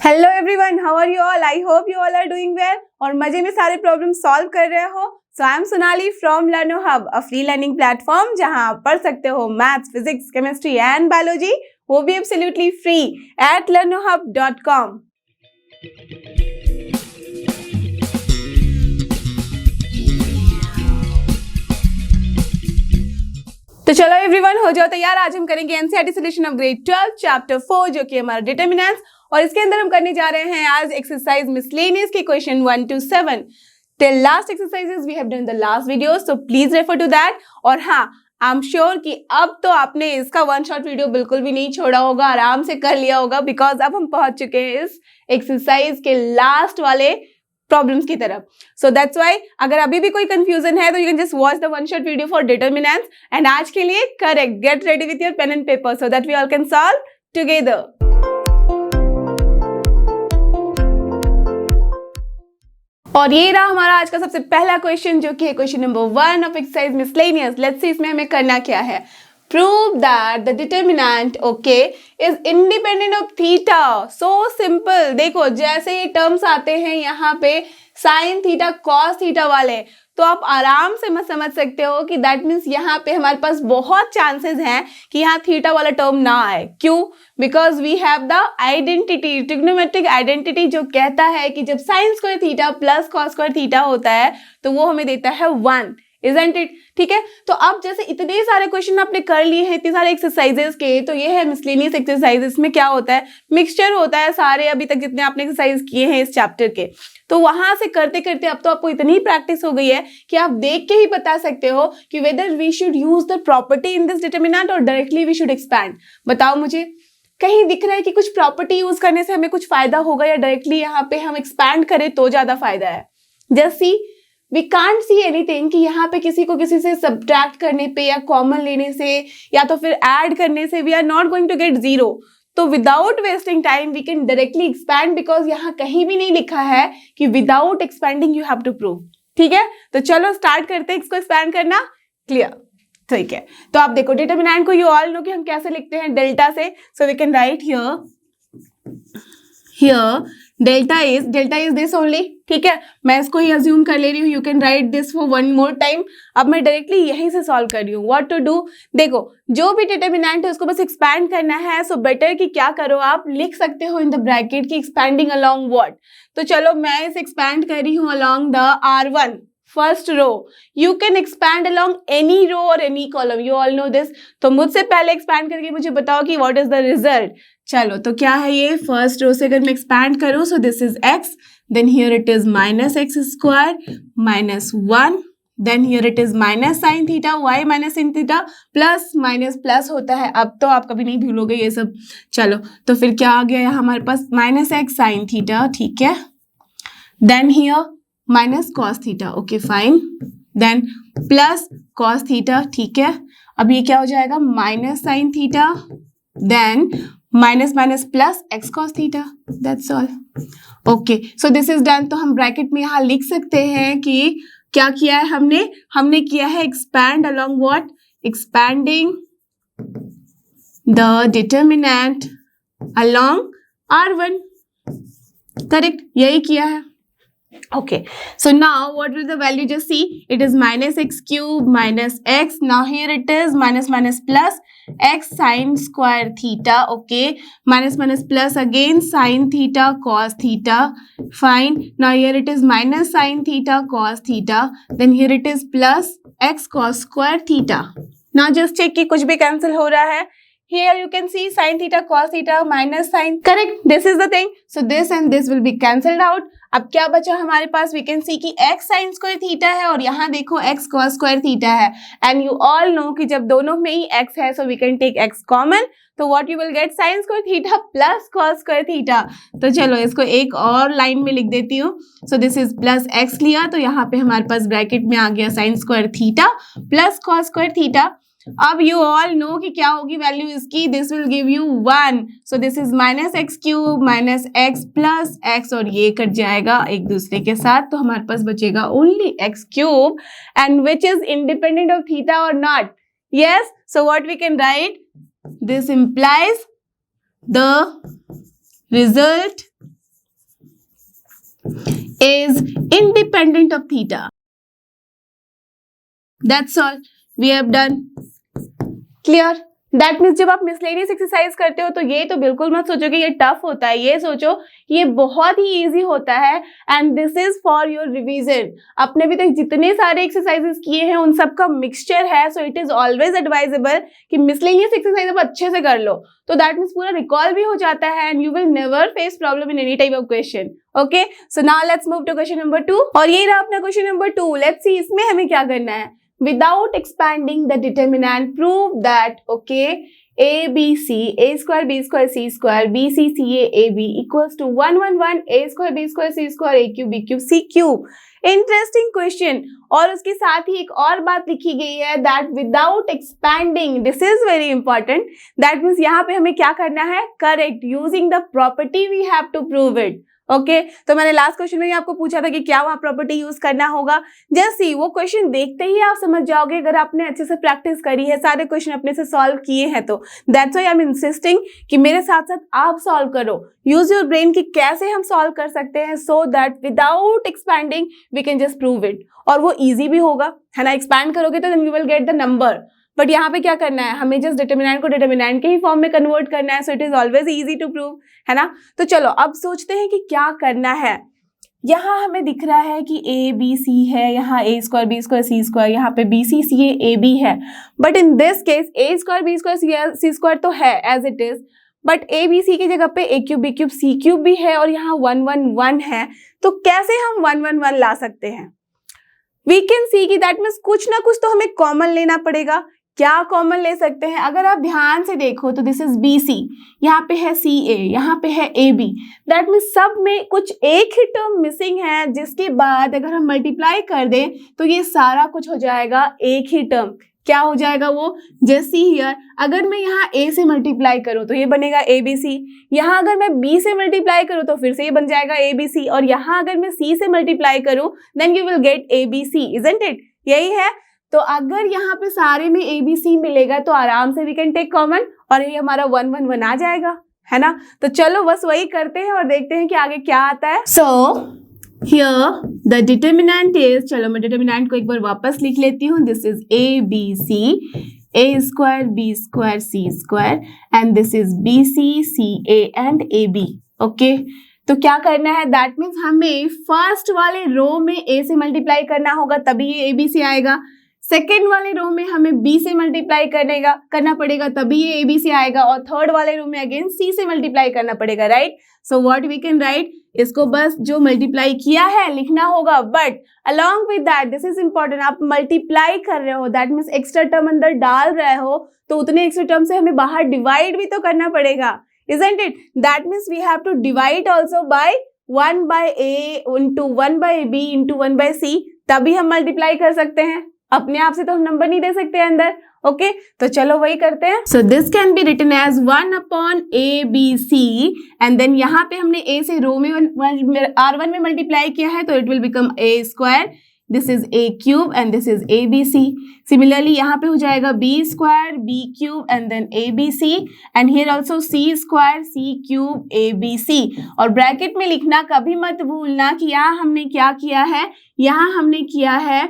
Hello everyone, how are you all? I hope you all are doing well और मजे में सारे problem solve कर रहे हो। So I am Sonali from Learno Hub, a free learning platform जहां आप पढ़ सकते हो maths, physics, chemistry and biology, वो भी एब्सोल्युटली फ्री एट learnohub.com। तो चलो एवरीवन, हो जाओ तैयार। आज हम करेंगे NCERT solution of grade 12 chapter 4 जो कि हमारा डिटरमिनेंट्स, और इसके अंदर हम करने जा रहे हैं आज एक्सरसाइज मिसलेनियस के question 1 to 7। Till last exercises we have done the last video, so please refer to that. और हाँ, आई एम श्योर कि अब तो आपने इसका वन शॉट वीडियो बिल्कुल भी नहीं छोड़ा होगा, आराम से कर लिया होगा, बिकॉज अब हम पहुंच चुके हैं इस एक्सरसाइज के लास्ट वाले प्रॉब्लम्स की तरफ। सो दैट्स व्हाई अगर अभी भी कोई कंफ्यूजन है तो you can just watch the one shot video for determinants. And आज के लिए correct, get ready with your pen and paper so that we all can solve together. और ये रहा हमारा आज का सबसे पहला क्वेश्चन, जो कि है question number 1 of exercise miscellaneous. Let's see इसमें हमें करना क्या है। Prove that the determinant, okay, is independent of theta. So simple। देखो, जैसे ये टर्म्स आते हैं यहाँ पे साइन थीटा कॉस थीटा वाले, तो आप आराम से मत समझ सकते हो कि दैट मीन्स यहाँ पे हमारे पास बहुत चांसेस हैं कि यहाँ थीटा वाला टर्म ना आए। क्यों? Because we have the identity, trigonometric identity, जो कहता है कि जब sine square theta plus cos square theta होता है तो वो हमें देता है 1, isn't it? ठीक है, तो अब जैसे इतने सारे क्वेश्चन आपने कर लिए हैं, इतने सारे एक्सरसाइजेस के, तो ये है मिसलेनियस एक्सरसाइजेस में क्या होता है, मिक्सचर होता है सारे अभी तक जितने आपने एक्सरसाइज किए हैं इस चैप्टर के। तो वहां से करते करते अब तो आपको इतनी प्रैक्टिस हो गई है कि आप देख के ही बता सकते हो कि whether we should use the property in this determinant और डायरेक्टली वी शुड एक्सपैंड। बताओ मुझे, कहीं दिख रहा है कि कुछ प्रॉपर्टी यूज करने से हमें कुछ फायदा होगा या डायरेक्टली यहाँ पे हम एक्सपैंड करें तो ज्यादा फायदा है? Just see, we can't see anything कि यहाँ पे किसी को किसी से सब्ट्रैक्ट करने पे या कॉमन लेने से या तो फिर ऐड करने से we are not going to get zero. तो without wasting time we can directly expand, because यहाँ कहीं भी नहीं लिखा है कि without expanding you have to prove. ठीक है, तो चलो स्टार्ट करते हैं इसको एक्सपैंड करना। क्लियर? ठीक है, तो आप देखो डिटरमिनेंट को यू ऑल नो कि हम कैसे लिखते हैं, डेल्टा से। So we can write here delta is this only. ठीक है, मैं इसको ही अज्यूम कर ले रही हूँ। You can write this for one more time. अब मैं डायरेक्टली यहीं से सॉल्व कर रही हूँ। व्हाट टू डू, देखो जो भी डिटरमिनेंट है उसको बस एक्सपैंड करना है। सो बेटर कि क्या करो, आप लिख सकते हो इन द ब्रैकेट की एक्सपैंडिंग अलोंग व्हाट। तो चलो मैं इसे एक्सपैंड कर रही हूँ along the R1 first row. You can expand along any row और any column, you all know this. तो मुझसे पहले एक्सपैंड करके मुझे बताओ कि व्हाट इज द रिजल्ट। चलो, तो क्या है ये, फर्स्ट रो से अगर मैं एक्सपैंड करूं, so this is x, then here it is minus x square minus 1, then here it is minus sine theta y minus sin theta, plus minus plus होता है। अब तो आप कभी नहीं भूलोगे ये सब। चलो, तो फिर क्या आ गया यहाँ हमारे पास, माइनस एक्स साइन थीटा, ठीक है, then here minus cos theta, okay fine, then plus cos theta, ठीक है। अब ये क्या हो जाएगा, minus sine theta, then minus minus plus x cos theta, that's all. Okay, so this is done. तो हम ब्रैकेट में यहाँ लिख सकते हैं कि क्या किया है हमने किया है expand along what, expanding the determinant along R1। Correct, यही किया है। Okay, so now what will the value, just see, it is minus x cube minus x, now here it is minus minus plus x sin square theta, okay, minus minus plus again sin theta cos theta, fine, now here it is minus sin theta cos theta, then here it is plus x cos square theta। now just check कि कुछ भी cancel हो रहा है। Here you can see sin theta cos theta minus sin, correct, this is the thing, so this and this will be cancelled out। अब क्या बचा हमारे पास, we can see कि x sin square theta है और यहाँ देखो x cos square theta है, and you all know कि जब दोनों में ही x है so we can take x common, तो what you will get, sin square theta plus cos square theta। तो चलो इसको एक और लाइन में लिख देती हूँ। so this is plus x लिया, तो यहाँ पे हमारे पास ब्रैकेट में आ गया sin square theta plus cos square theta। अब यू ऑल नो कि क्या होगी वैल्यू इसकी, this will give you 1, so this is minus x cube minus x plus x, और ये कट जाएगा एक दूसरे के साथ, तो हमारे पास बचेगा only x cube, and which is independent of theta और not. Yes, so what we can write, this implies the result is independent of theta. That's all. We have done. Clear? That means जब आप miscellaneous exercise करते हो तो ये तो बिल्कुल मत सोचो कि ये टफ होता है, ये सोचो ये बहुत ही इजी होता है and this is for your revision. आपने अभी तक जितने सारे एक्सरसाइजेस किए हैं उन सब का मिक्सचर है, so it is always advisable कि मिसलेनियस एक्सरसाइज आप अच्छे से कर लो, तो दैट मीन्स पूरा रिकॉल भी हो जाता है and you will never face problem in any type of question. Okay, so now let's move to question number 2. और ये रहा अपना क्वेश्चन नंबर 2. लेट्स सी इसमें हमें क्या करना है. Without expanding the determinant, prove that okay a b c a square b square c square b c c a b equals to 1 1 1 a square b square c square a cube b cube c cube. Interesting question. और उसके साथ ही एक और बात लिखी गई है that without expanding, this is very important. That means यहाँ पे हमें क्या करना है, correct, using the property we have to prove it. Okay, तो मैंने लास्ट क्वेश्चन में ही आपको पूछा था कि क्या वहां प्रॉपर्टी यूज करना होगा. जस्ट सी, वो क्वेश्चन देखते ही आप समझ जाओगे अगर आपने अच्छे से प्रैक्टिस करी है, सारे क्वेश्चन अपने से सॉल्व किए हैं तो. That's why I am insisting कि मेरे साथ साथ आप सॉल्व करो, यूज योर ब्रेन कि कैसे हम सॉल्व कर सकते हैं so that without expanding we can just prove it. और वो ईजी भी होगा, है ना. एक्सपैंड करोगे तो then you will get the number, but यहाँ पे क्या करना है, हमें जस्ट डिटरमिनेंट को डिटरमिनेंट के ही फॉर्म में कन्वर्ट करना है, so it is always easy to prove, है ना. तो चलो अब सोचते हैं कि क्या करना है. यहाँ हमें दिख रहा है कि ए बी सी है, यहाँ A square B square C square, यहाँ पे B C C A B है, but in this case A square B square C square तो है as it is, but A B C की जगह पे A cube B cube C cube भी है और यहाँ 1 1 1 है. तो कैसे हम 1 1 1 ला सकते हैं. वी कैन सी कि दैट मीन्स कुछ ना कुछ तो हमें कॉमन लेना पड़ेगा. क्या कॉमन ले सकते हैं, अगर आप ध्यान से देखो तो दिस इज बी सी, यहाँ पे है सी ए, यहाँ पे है ए बी. दैट मीन्स सब में कुछ एक ही टर्म मिसिंग है, जिसके बाद अगर हम मल्टीप्लाई कर दें तो ये सारा कुछ हो जाएगा एक ही टर्म. क्या हो जाएगा वो, जैसे हियर अगर मैं यहाँ a से मल्टीप्लाई करूँ तो ये बनेगा ए बी सी, यहाँ अगर मैं b से मल्टीप्लाई करूँ तो फिर से ये बन जाएगा ए बी सी, और यहाँ अगर मैं c से मल्टीप्लाई करूँ then you will get A B C, isn't it. यही है. तो अगर यहाँ पे सारे में ए बी सी मिलेगा तो आराम से वी कैन टेक कॉमन और ये हमारा 1 1 1 आ जाएगा, है ना. तो चलो बस वही करते हैं और देखते हैं कि आगे क्या आता है. So here the determinant is, चलो मैं डिटरमिनेंट को एक बार वापस लिख लेती हूँ. This is A B C A square B square C square and this is B C C A and A B. Okay, तो क्या करना है, दैट मीन्स हमें फर्स्ट वाले रो में a से मल्टीप्लाई करना होगा तभी ये ABC आएगा. सेकेंड वाले रो में हमें b से मल्टीप्लाई करना पड़ेगा तभी ये ABC आएगा, और थर्ड वाले रो में अगेन c से मल्टीप्लाई करना पड़ेगा, right. So what we can write, इसको बस जो मल्टीप्लाई किया है लिखना होगा, but along with that this is important, आप मल्टीप्लाई कर रहे हो दैट मीन्स एक्स्ट्रा टर्म अंदर डाल रहे हो तो उतने एक्स्ट्रा टर्म से हमें बाहर डिवाइड भी तो करना पड़ेगा, isn't it. That means we have to divide also by 1 by a into 1 by b into 1 by c, तभी हम मल्टीप्लाई कर सकते हैं. अपने आप से तो हम नंबर नहीं दे सकते अंदर. ओके, तो चलो वही करते हैं. So this can be written as 1 upon A B C and then यहाँ पे हमने a से रो में r1 में मल्टीप्लाई किया है तो it will become a square, this is a cube and this is a b c. Similarly यहाँ पे हो जाएगा b square b cube and then a b c and here also c square c cube a b c. और bracket में लिखना कभी मत भूलना कि यहाँ हमने क्या किया है, यहाँ हमने किया है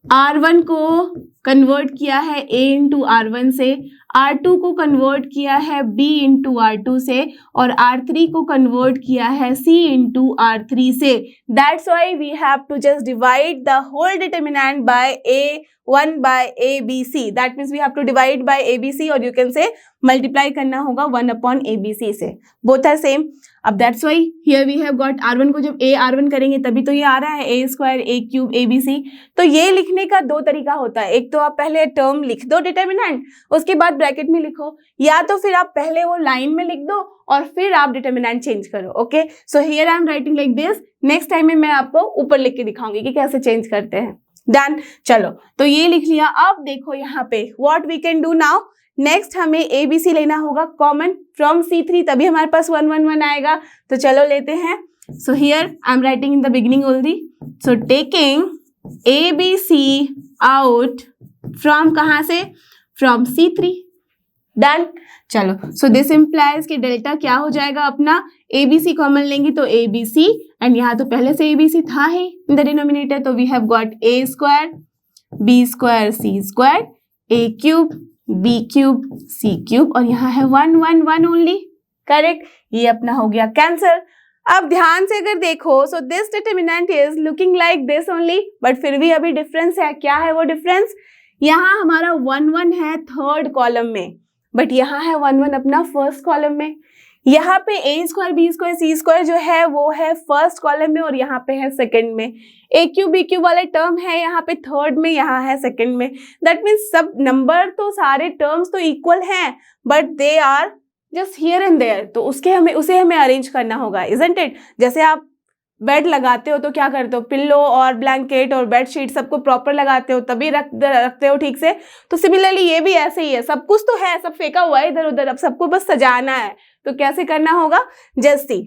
R1 को कन्वर्ट किया है A इंटू R1 से, R2 को कन्वर्ट किया है B इंटू R2 से, और R3 को कन्वर्ट किया है C इंटू R3 से. That's why we have to just divide the whole determinant by A1 by ABC. That means we have to divide by ABC और you can say multiply करना होगा 1 upon ABC से. Both are same. अब that's why here we have got R1 को जब R1 करेंगे तभी तो ये आ रहा है A square A cube ABC. तो ये लिखने का दो तरीका होता है, एक तो आप पहले टर्म लिख दो डिटरमिनेंट, उसके बाद ब्रैकेट में लिखो, या तो फिर आप पहले वो लाइन में लिख दो और फिर आप डिटरमिनेंट चेंज करो. Okay, so here I am writing like this. Next time में मैं आपको ऊपर लिख के दिखाऊंगी कि कैसे चेंज करते हैं. डन. चलो तो ये लिख लिया. अब देखो यहाँ पे what we can do now. Next हमें ABC लेना होगा कॉमन फ्रॉम C3, तभी हमारे पास 1 1 1 आएगा. तो चलो लेते हैं. So here I am writing in the beginning only. So taking ABC out from कहाँ से, फ्रॉम C3. डन। चलो, सो दिस इम्प्लाइज कि डेल्टा क्या हो जाएगा अपना, ABC कॉमन लेंगे तो ABC, एंड यहाँ तो पहले से ABC था ही इन द डिनोमिनेटर, तो we have got A square B square C square A cube B cube C cube, और यहाँ है 1 1 1 ओनली, करेक्ट। ये अपना हो गया कैंसर। अब ध्यान से अगर देखो, so this determinant is looking like this only, but फिर भी अभी डिफरेंस है। क्या है वो डिफरेंस? यहाँ हमारा 1 1 है थर्ड कॉलम में, बट यहाँ है 1 1 अपना फर्स्ट कॉलम में। यहाँ पे A square B square C square जो है वो है फर्स्ट कॉलम में, और यहाँ पे है सेकंड में। A क्यूब B क्यूब वाले टर्म है यहाँ पे थर्ड में, यहाँ है सेकंड में। दैट मीन्स सब नंबर तो सारे टर्म्स तो इक्वल हैं, but they are just here and there, तो उसे हमें अरेंज करना होगा, इजंट इट? जैसे आप बेड लगाते हो तो क्या करते हो, पिल्लो और ब्लैंकेट और बेडशीट सबको प्रॉपर लगाते हो, तभी रखते हो ठीक से। तो सिमिलरली ये भी ऐसे ही है, सब कुछ तो है, सब फेंका हुआ है इधर उधर, अब सबको बस सजाना है। तो कैसे करना होगा? जैसे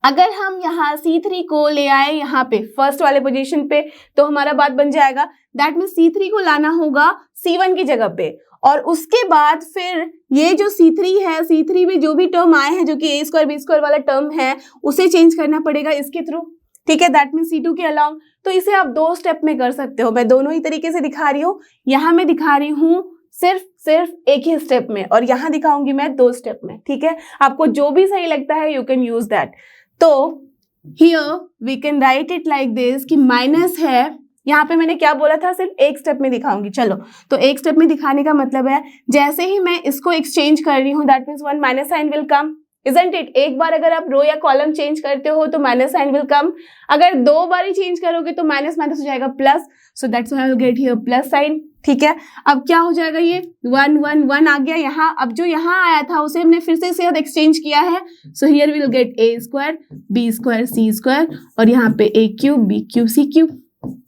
अगर हम यहाँ C3 को ले आए यहाँ पे फर्स्ट वाले पोजीशन पे, तो हमारा बात बन जाएगा। दैट मीन्स C3 को लाना होगा C1 की जगह पे, और उसके बाद फिर ये जो C3 है, C3 में जो भी टर्म आए हैं जो कि A स्क्वायर B स्क्वायर वाला टर्म है, उसे चेंज करना पड़ेगा इसके थ्रू, ठीक है। दैट मीन्स C2 के अलोंग। तो इसे आप 2 स्टेप में कर सकते हो, मैं दोनों ही तरीके से दिखा रही हूँ। यहाँ मैं दिखा रही हूँ सिर्फ एक ही स्टेप में, और यहाँ दिखाऊंगी मैं 2 स्टेप में, ठीक है। आपको जो भी सही लगता है यू कैन यूज दैट। तो here we can write it like this कि माइनस है, यहाँ पे मैंने क्या बोला था, सिर्फ एक स्टेप में दिखाऊंगी। चलो, तो एक स्टेप में दिखाने का मतलब है जैसे ही मैं इसको एक्सचेंज कर रही हूँ, that means 1 minus sign will come, isn't it? एक बार अगर आप रो या कॉलम चेंज करते हो तो माइनस साइन विल कम, अगर 2 बार ही चेंज करोगे तो माइनस माइनस हो जाएगा plus, so that's why I will get here plus sign, ठीक है। अब क्या हो जाएगा, ये 1 1 1 आ गया यहाँ। अब जो यहाँ आया था उसे हमने फिर से इसके साथ एक्सचेंज किया है, so here we will get A square B square C square, और यहाँ पे A cube B cube C cube.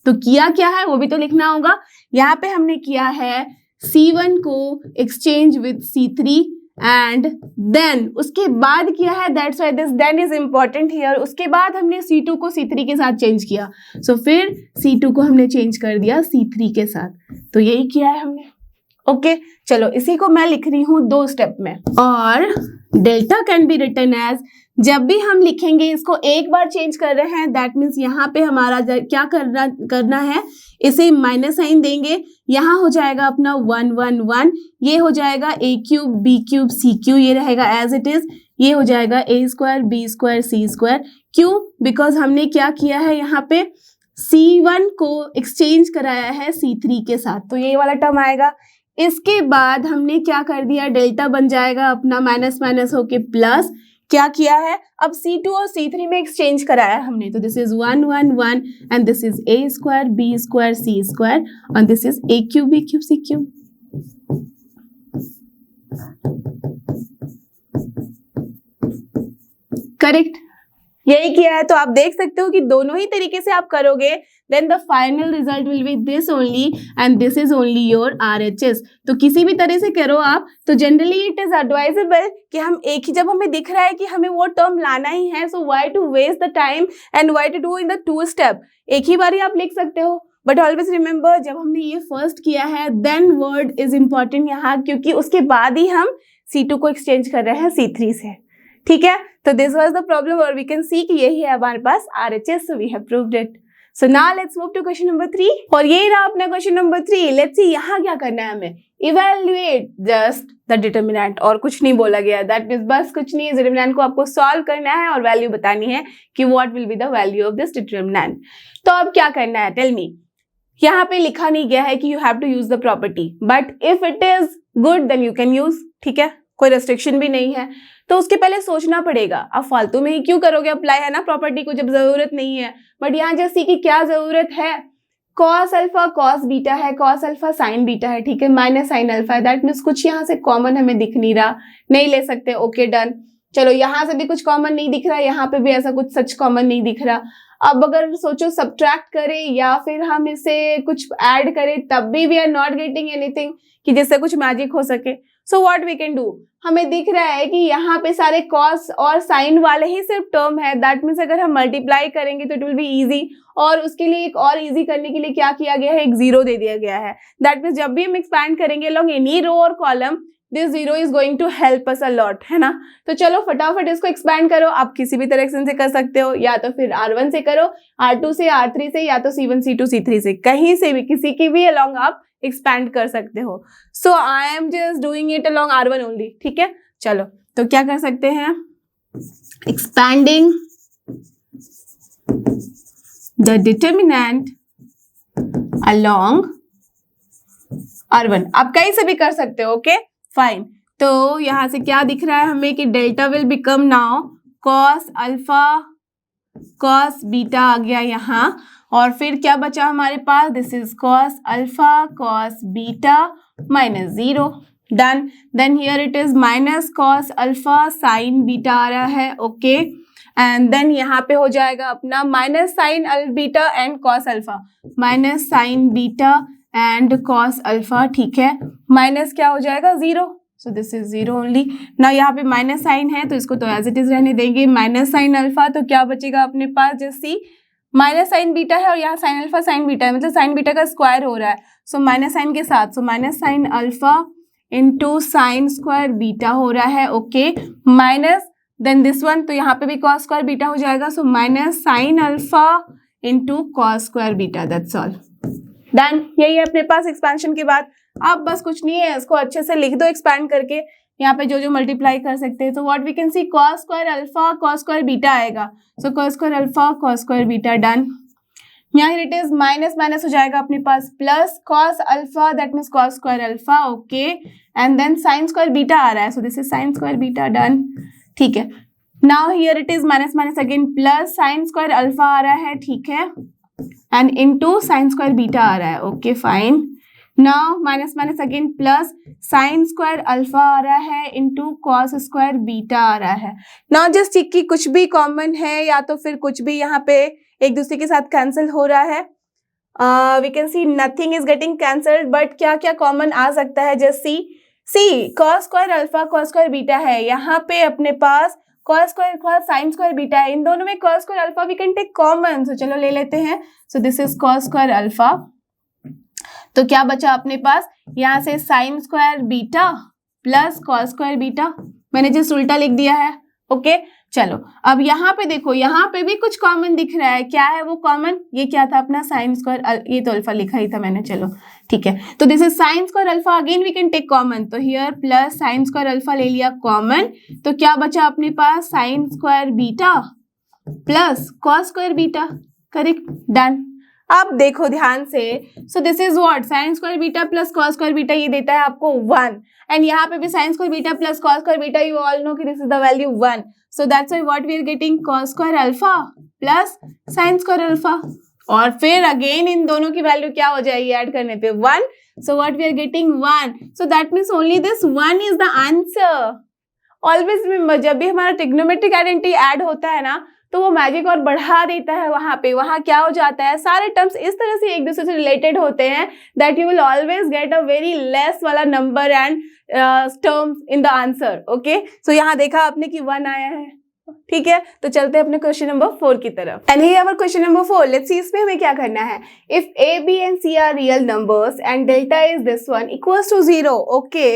तो किया क्या है वो भी तो लिखना होगा। यहाँ पे हमने किया है C1 को exchange with C3, and then उसके बाद किया है, that's why this then is important here. उसके बाद हमने C2 को C3 के साथ चेंज किया, सो फिर C2 को हमने चेंज कर दिया C3 के साथ। तो यही किया है हमने, ओके। चलो, इसी को मैं लिख रही हूँ 2 स्टेप में। और delta can be written as, जब भी हम लिखेंगे इसको एक बार चेंज कर रहे हैं, दैट मीन्स यहाँ पे हमारा क्या करना है, इसे माइनस साइन देंगे। यहाँ हो जाएगा अपना 1 1 1, ये हो जाएगा A cube B cube C cube, ये रहेगा एज इट इज। ये हो जाएगा A square B square C square. क्यों? बिकॉज हमने क्या किया है, यहाँ पे C1 को एक्सचेंज कराया है C3 के साथ, तो ये वाला टर्म आएगा। इसके बाद हमने क्या कर दिया, डेल्टा बन जाएगा अपना माइनस माइनस होके प्लस। क्या किया है, अब C2 और C3 में एक्सचेंज कराया हमने, तो this is 1 1 1 and this is A square B square C square, और this is A cube B cube C cube. Correct, यही किया है। तो आप देख सकते हो कि दोनों ही तरीके से आप करोगे, then the final result will be this only and this is only your RHS। तो किसी भी तरह से करो आप, तो generally it is advisable कि हम एक ही, जब हमें दिख रहा है कि हमें वो टर्म लाना ही है, so why to waste the time and why to do in the 2 step। एक ही बार ही आप लिख सकते हो, बट ऑलवेज रिमेंबर जब हमने ये फर्स्ट किया है देन वर्ड इज इंपॉर्टेंट यहाँ, क्योंकि उसके बाद ही हम C2 को एक्सचेंज कर रहे हैं C3 से, ठीक है। तो दिस वाज द प्रॉब्लम, और वी कैन सी कि यही है हमारे पास RHS, so we have proved it. So now let's move to question number 3, और ये रहा अपना क्वेश्चन नंबर 3। लेट्स सी यहाँ क्या करना है हमें, इवैल्यूएट जस्ट द डिटरमिनेंट, और कुछ नहीं बोला गया। दैट मींस बस कुछ नहीं है, डिटरमिनेंट को आपको सॉल्व करना है और वैल्यू बतानी है कि what will be the value of this determinant. तो अब क्या करना है, टेल मी। यहाँ पे लिखा नहीं गया है कि you have to use the property, but if it is good then you can use, ठीक है, कोई रेस्ट्रिक्शन भी नहीं है। तो उसके पहले सोचना पड़ेगा, अब फालतू में ही क्यों करोगे अप्लाई, है ना, प्रॉपर्टी को, जब जरूरत नहीं है। बट यहाँ जैसे कि क्या जरूरत है, कॉस अल्फा कॉस बीटा है, कॉस अल्फा साइन बीटा है, ठीक है, माइनस साइन अल्फा है। दैट मीन्स कुछ यहाँ से कॉमन हमें दिख नहीं रहा, नहीं ले सकते, ओके डन। चलो, यहाँ से भी कुछ कॉमन नहीं दिख रहा, यहाँ पे भी ऐसा कुछ सच कॉमन नहीं दिख रहा। अब अगर सोचो सब्ट्रैक्ट करें या फिर हम इसे कुछ ऐड करें, तब भी we are not getting anything कि जिससे कुछ मैजिक हो सके। So what we can do, हमें दिख रहा है कि यहाँ पे सारे कॉस और साइन वाले ही सिर्फ टर्म है। दैट मीन्स अगर हम मल्टीप्लाई करेंगे तो इट विल बी इजी, और उसके लिए एक और इजी करने के लिए क्या किया गया है, एक 0 दे दिया गया है। दैट मीन्स जब भी हम एक्सपैंड करेंगे अलॉन्ग एनी रो और column, this zero is going to help us a lot, है ना। तो चलो फटाफट इसको एक्सपैंड करो, आप किसी भी डायरेक्शन से कर सकते हो, या तो फिर R1 से करो, R2 से, R3 से, या तो C1 C2 C3 से, कहीं से भी, किसी की भी अलॉन्ग आप एक्सपैंड कर सकते हो। So I am just doing it along R1 only, ठीक है। चलो तो क्या कर सकते हैं, expanding the determinant along R1, आप कहीं से भी कर सकते हो, ओके फाइन। तो यहां से क्या दिख रहा है हमें कि delta will become now cos alpha cos beta आ गया यहाँ, और फिर क्या बचा हमारे पास, this is cos alpha cos beta minus 0, done. Then here it is minus cos alpha sine beta आ रहा है, ओके। एंड देन यहाँ पे हो जाएगा अपना minus sign beta and cos alpha, minus sign beta and cos alpha, ठीक है। माइनस क्या हो जाएगा 0, सो दिस इज 0 ओनली। ना यहाँ पे माइनस साइन है तो इसको तो एज इट इज रहने देंगे, माइनस साइन अल्फा, तो क्या बचेगा अपने पास, जैसे माइनस साइन बीटा है और यहाँ साइन अल्फा साइन बीटा है, मतलब साइन बीटा का स्क्वायर हो रहा है, सो माइनस साइन के साथ, so minus sine alpha into sine square beta हो रहा है, okay. Minus then this one, तो यहाँ पे भी कॉस स्क्वायर बीटा हो जाएगा, so minus sine alpha into cos square beta, that's all, done. यही है अपने पास एक्सपेंशन के बाद। अब बस कुछ नहीं है, इसको अच्छे से लिख दो एक्सपैंड करके, यहाँ पे जो जो मल्टीप्लाई कर सकते हैं। तो what we can see, cos square alpha cos square beta आएगा, so cos square alpha cos square beta, done. यहाँ इट इज माइनस माइनस हो जाएगा अपने पास plus cos alpha, that means cos square alpha, okay. And then sine square beta आ रहा है, so this is sine square beta, done, ठीक है। Now here it is minus minus again plus sine square alpha आ रहा है, ठीक है, and into sine square beta आ रहा है, okay fine. Now minus minus again plus sine square alpha आ रहा है इंटू कॉस स्क्वायर बीटा आ रहा है। नाउ जस्ट चेक कि कुछ भी कॉमन है या तो फिर कुछ भी यहाँ पे एक दूसरे के साथ कैंसिल हो रहा है। We can see nothing is getting cancelled, but क्या क्या कॉमन आ सकता है, just see cos square alpha cos square beta है, यहाँ पे अपने पास cos square plus sine square beta है, इन दोनों में cos square alpha we can take common, so चलो ले लेते हैं। So this is cos square alpha, तो क्या बचा अपने पास, यहाँ से sine square beta plus cos square beta, मैंने जस्ट उल्टा लिख दिया है, ओके। चलो अब यहाँ पे देखो, यहाँ पे भी कुछ कॉमन दिख रहा है, क्या है वो कॉमन, ये क्या था अपना साइन स्क्वायर, ये तो अल्फा लिखा ही था मैंने, चलो ठीक है। तो this is sine square alpha, again we can take common, तो here plus sine square alpha ले लिया कॉमन, तो क्या बचा अपने पास, sine square beta plus cos square beta, correct, done. अब देखो ध्यान से, so this is what, sine square beta plus cos square beta, ये देता है आपको 1, एंड यहाँ पे भी sine square beta plus cos square beta, you all no कि this is the value 1, so that's why what we are getting cos square alpha plus sine square alpha, और फिर अगेन इन दोनों की value क्या हो जाएगी add करने पे 1, so what we are getting 1, so that means only this 1 is the answer. Always remember, जब भी हमारा ट्रिग्नोमेट्रिक आइडेंटिटी ऐड होता है ना, तो वो मैजिक और बढ़ा देता है, वहां पे वहां क्या हो जाता है, सारे टर्म्स इस तरह से एक दूसरे से रिलेटेड होते हैं that you will always get a very less वाला number and terms in the answer, okay. So यहाँ देखा आपने कि 1 आया है, ठीक है। तो चलते हैं अपने क्वेश्चन नंबर 4 की तरफ, and here our question number 4, let's see इसमें हमें क्या करना है। If A B and C are real numbers and delta is this one equals to 0, okay,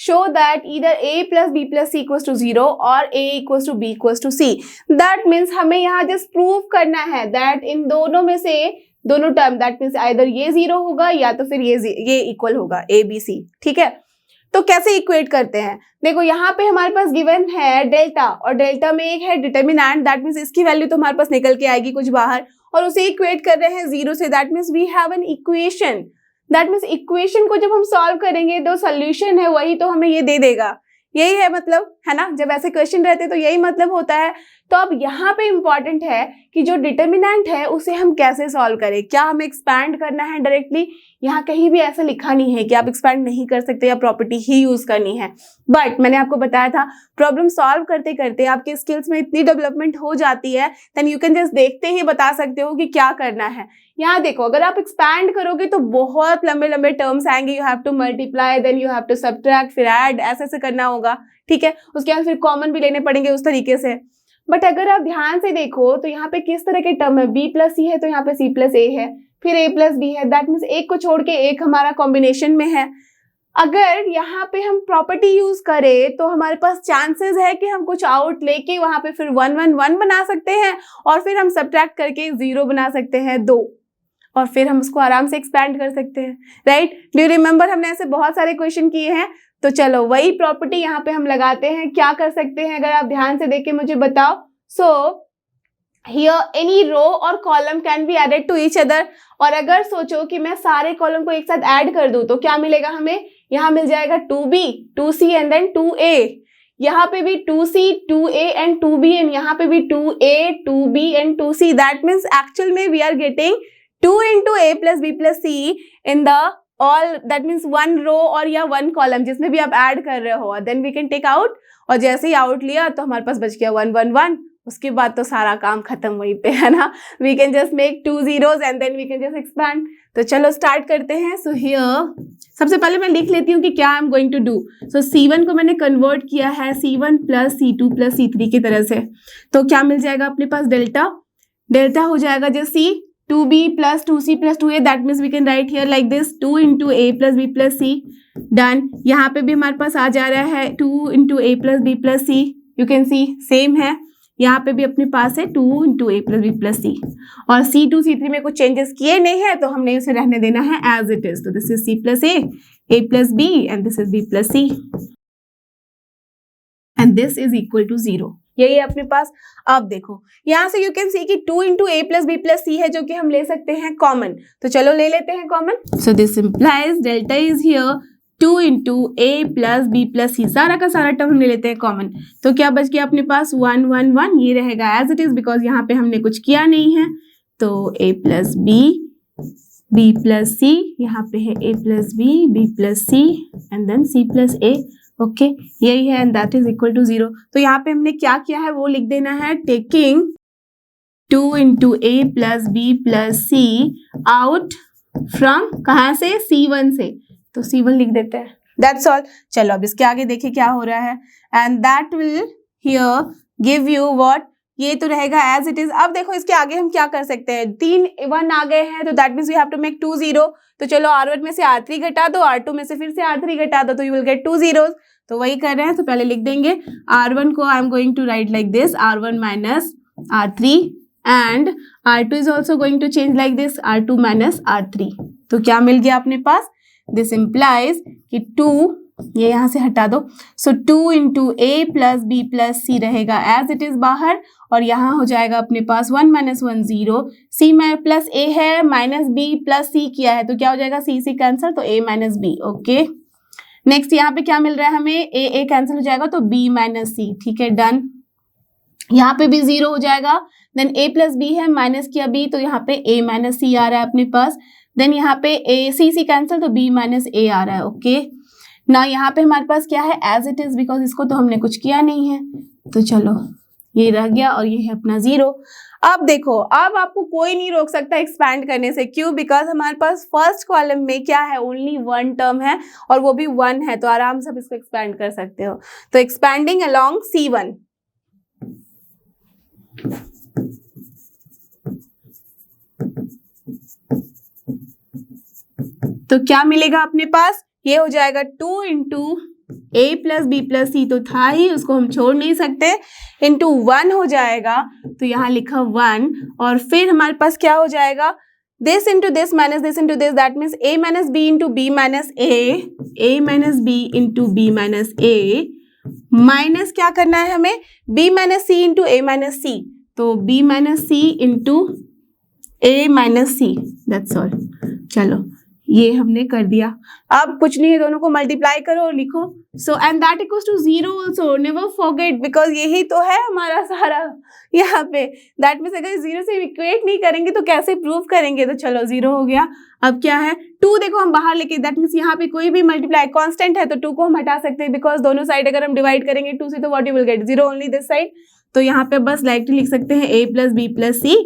show that either a plus b plus c equals to 0 or a equals to b equals to c. That means हमें यहाँ just prove करना है that इन दोनों में से दोनों term, that means either ये 0 होगा या तो फिर ये इक्वल होगा a b c, ठीक है। तो कैसे इक्वेट करते हैं, देखो यहाँ पे हमारे पास गिवन है डेल्टा, और डेल्टा में एक है डिटर्मिनेंट, दैट मीन्स इसकी वैल्यू तो हमारे पास निकल के आएगी कुछ बाहर, और उसे इक्वेट कर रहे हैं 0 से, that means we have an equation, that means equation को जब हम सॉल्व करेंगे तो सोल्यूशन है वही तो हमें ये दे देगा, यही है मतलब, है ना। जब ऐसे क्वेश्चन रहते हैं तो यही मतलब होता है। तो अब यहाँ पे इंपॉर्टेंट है कि जो डिटर्मिनेंट है उसे हम कैसे सॉल्व करें, क्या हमें एक्सपैंड करना है डायरेक्टली, यहाँ कहीं भी ऐसा लिखा नहीं है कि आप एक्सपैंड नहीं कर सकते या प्रॉपर्टी ही यूज करनी है, बट मैंने आपको बताया था प्रॉब्लम सॉल्व करते करते आपके स्किल्स में इतनी डेवलपमेंट हो जाती है, देन यू कैन जस्ट देखते ही बता सकते हो कि क्या करना है। यहाँ देखो, अगर आप एक्सपैंड करोगे तो बहुत लंबे लंबे टर्म्स आएंगे, you have to multiply, then you have to subtract, फिर ऐड, ऐसे करना होगा, ठीक है। उसके बाद फिर कॉमन भी लेने पड़ेंगे उस तरीके से। बट अगर आप ध्यान से देखो तो यहाँ पे किस तरह के टर्म है, b प्लस सी है तो यहाँ पे c प्लस a है, फिर a प्लस b है, दैट मीन्स एक को छोड़ के एक हमारा कॉम्बिनेशन में है। अगर यहाँ पे हम प्रॉपर्टी यूज करें तो हमारे पास चांसेस है कि हम कुछ आउट लेके वहां पे फिर 1 1 1 बना सकते हैं और फिर हम सब्ट्रैक्ट करके 0 बना सकते हैं 2 और फिर हम उसको आराम से एक्सपैंड कर सकते हैं, राइट। डू यू रिमेंबर हमने ऐसे बहुत सारे क्वेश्चन किए हैं। तो चलो वही प्रॉपर्टी यहाँ पे हम लगाते हैं। क्या कर सकते हैं अगर आप ध्यान से देख के मुझे बताओ। सो हियर एनी रो और column can be added to each other. और अगर सोचो कि मैं सारे कॉलम को एक साथ ऐड कर दूं तो क्या मिलेगा हमें। यहाँ मिल जाएगा 2b 2c and then 2a। यहाँ पे भी 2c 2a and 2b and यहाँ पे भी 2a 2b and 2c। That means actual में we are getting 2 into a plus b plus c in the all, that means one row और या one column जिसमें भी आप ऐड कर रहे हो। then we can take out और जैसे ही आउट लिया तो हमारे पास बच गया 1 1 1। उसके बाद तो सारा काम खत्म वहीं पे है ना। we can just make 2 zeros and then we can just expand। तो चलो स्टार्ट करते हैं। so here सबसे पहले मैं लिख लेती हूँ कि क्या I am going to do. So C1 को मैंने कन्वर्ट किया है C1 plus C2 plus C3 की तरह से। तो क्या मिल जाएगा अपने पास डेल्टा। डेल्टा हो जाएगा जैसे 2b plus 2c plus 2a। that means we can write here like this 2 into a plus b plus c। Done. यहाँ पे भी हमारे पास आ जा रहा है 2 into a plus b plus c। you can see same है। यहाँ पे भी अपने पास है 2 into a plus b plus c। और C2 C3 में कुछ चेंजेस किए नहीं है तो हमने उसे रहने देना है as it is। तो this is c plus a plus b and this is b plus c and this is equal to 0। यही है अपने पास। अब देखो यहाँ से यू कैन सी कि 2 into a plus b plus c है जो कि हम ले सकते हैं कॉमन। तो चलो ले लेते हैं common. So this implies delta is here 2 into a plus b plus c। सारा का सारा टर्म हम ले लेते हैं कॉमन। तो क्या बच गया अपने पास 1 1 1। ये रहेगा एज इट इज बिकॉज यहाँ पे हमने कुछ किया नहीं है। तो a plus b plus c, यहाँ पे है a plus b plus c and then c plus a। Okay यही है and that is equal to 0। तो यहाँ पे हमने क्या किया है वो लिख देना है taking 2 into a plus b plus c out from कहाँ से C1 से। तो C1 लिख देते हैं। That's all. चलो अब इसके आगे देखिए क्या हो रहा है and that will hear give you what. ये तो रहेगा एज इट इज। अब देखो इसके आगे हम क्या कर सकते हैं। 3 1 आ गए हैं तो that means we have to make 2 0। तो चलो R1 में से R3 घटा दो, R2 में से फिर से R3 घटा दो तो यू विल गेट 2 zeros। तो वही कर रहे हैं। तो पहले लिख देंगे R1 को I am going to write like this R1 minus R3 and R2 is also going to change like this R2 minus R3। तो क्या मिल गया अपने पास। दिस इम्प्लाइज कि 2 ये यहाँ से हटा दो। सो 2 into a plus b plus c रहेगा एज इट इज बाहर और यहाँ हो जाएगा अपने पास 1 minus 1 0। c प्लस a है माइनस b प्लस c किया है तो क्या हो जाएगा c c कैंसिल तो a minus b। Okay next यहाँ पे क्या मिल रहा है हमें a कैंसिल हो जाएगा तो b माइनस c। ठीक है डन। यहाँ पे भी 0 हो जाएगा। देन a प्लस b है माइनस किया b तो यहाँ पे a माइनस c आ रहा है अपने पास। देन यहाँ पे a c कैंसिल तो b माइनस a आ रहा है। ओके ना यहाँ पे हमारे पास क्या है एज इट इज बिकॉज इसको तो हमने कुछ किया नहीं है। तो चलो ये रह गया और ये है अपना 0। अब देखो अब आपको कोई नहीं रोक सकता एक्सपैंड करने से। क्यों। बिकॉज हमारे पास फर्स्ट कॉलम में क्या है ओनली 1 टर्म है और वो भी 1 है तो आराम से आप इसको एक्सपैंड कर सकते हो। तो एक्सपैंडिंग अलोंग C1। तो क्या मिलेगा अपने पास। ये हो जाएगा 2 into a plus b plus c तो था ही उसको हम छोड़ नहीं सकते into 1 हो जाएगा। तो यहाँ लिखा 1 और फिर हमारे पास क्या हो जाएगा this into this minus this into this that means a minus b into b minus a minus b into b minus a minus क्या करना है हमें b minus c into a minus c। तो b minus c into a minus c that's all। चलो ये हमने कर दिया। अब कुछ नहीं है दोनों को मल्टीप्लाई करो और लिखो। So and that equals to 0 also never forget because यही तो है हमारा सारा यहाँ पे। दैट मीन्स अगर 0 से इक्वेट नहीं करेंगे तो कैसे प्रूव करेंगे। तो चलो 0 हो गया। अब क्या है 2 देखो हम बाहर लेके दैट मीन्स यहाँ पे कोई भी मल्टीप्लाई कांस्टेंट है तो 2 को हम हटा सकते हैं बिकॉज दोनों साइड अगर हम डिवाइड करेंगे 2 से तो what you will get 0 only this side. तो यहाँ पे बस डायरेक्टली लिख सकते हैं a plus b plus c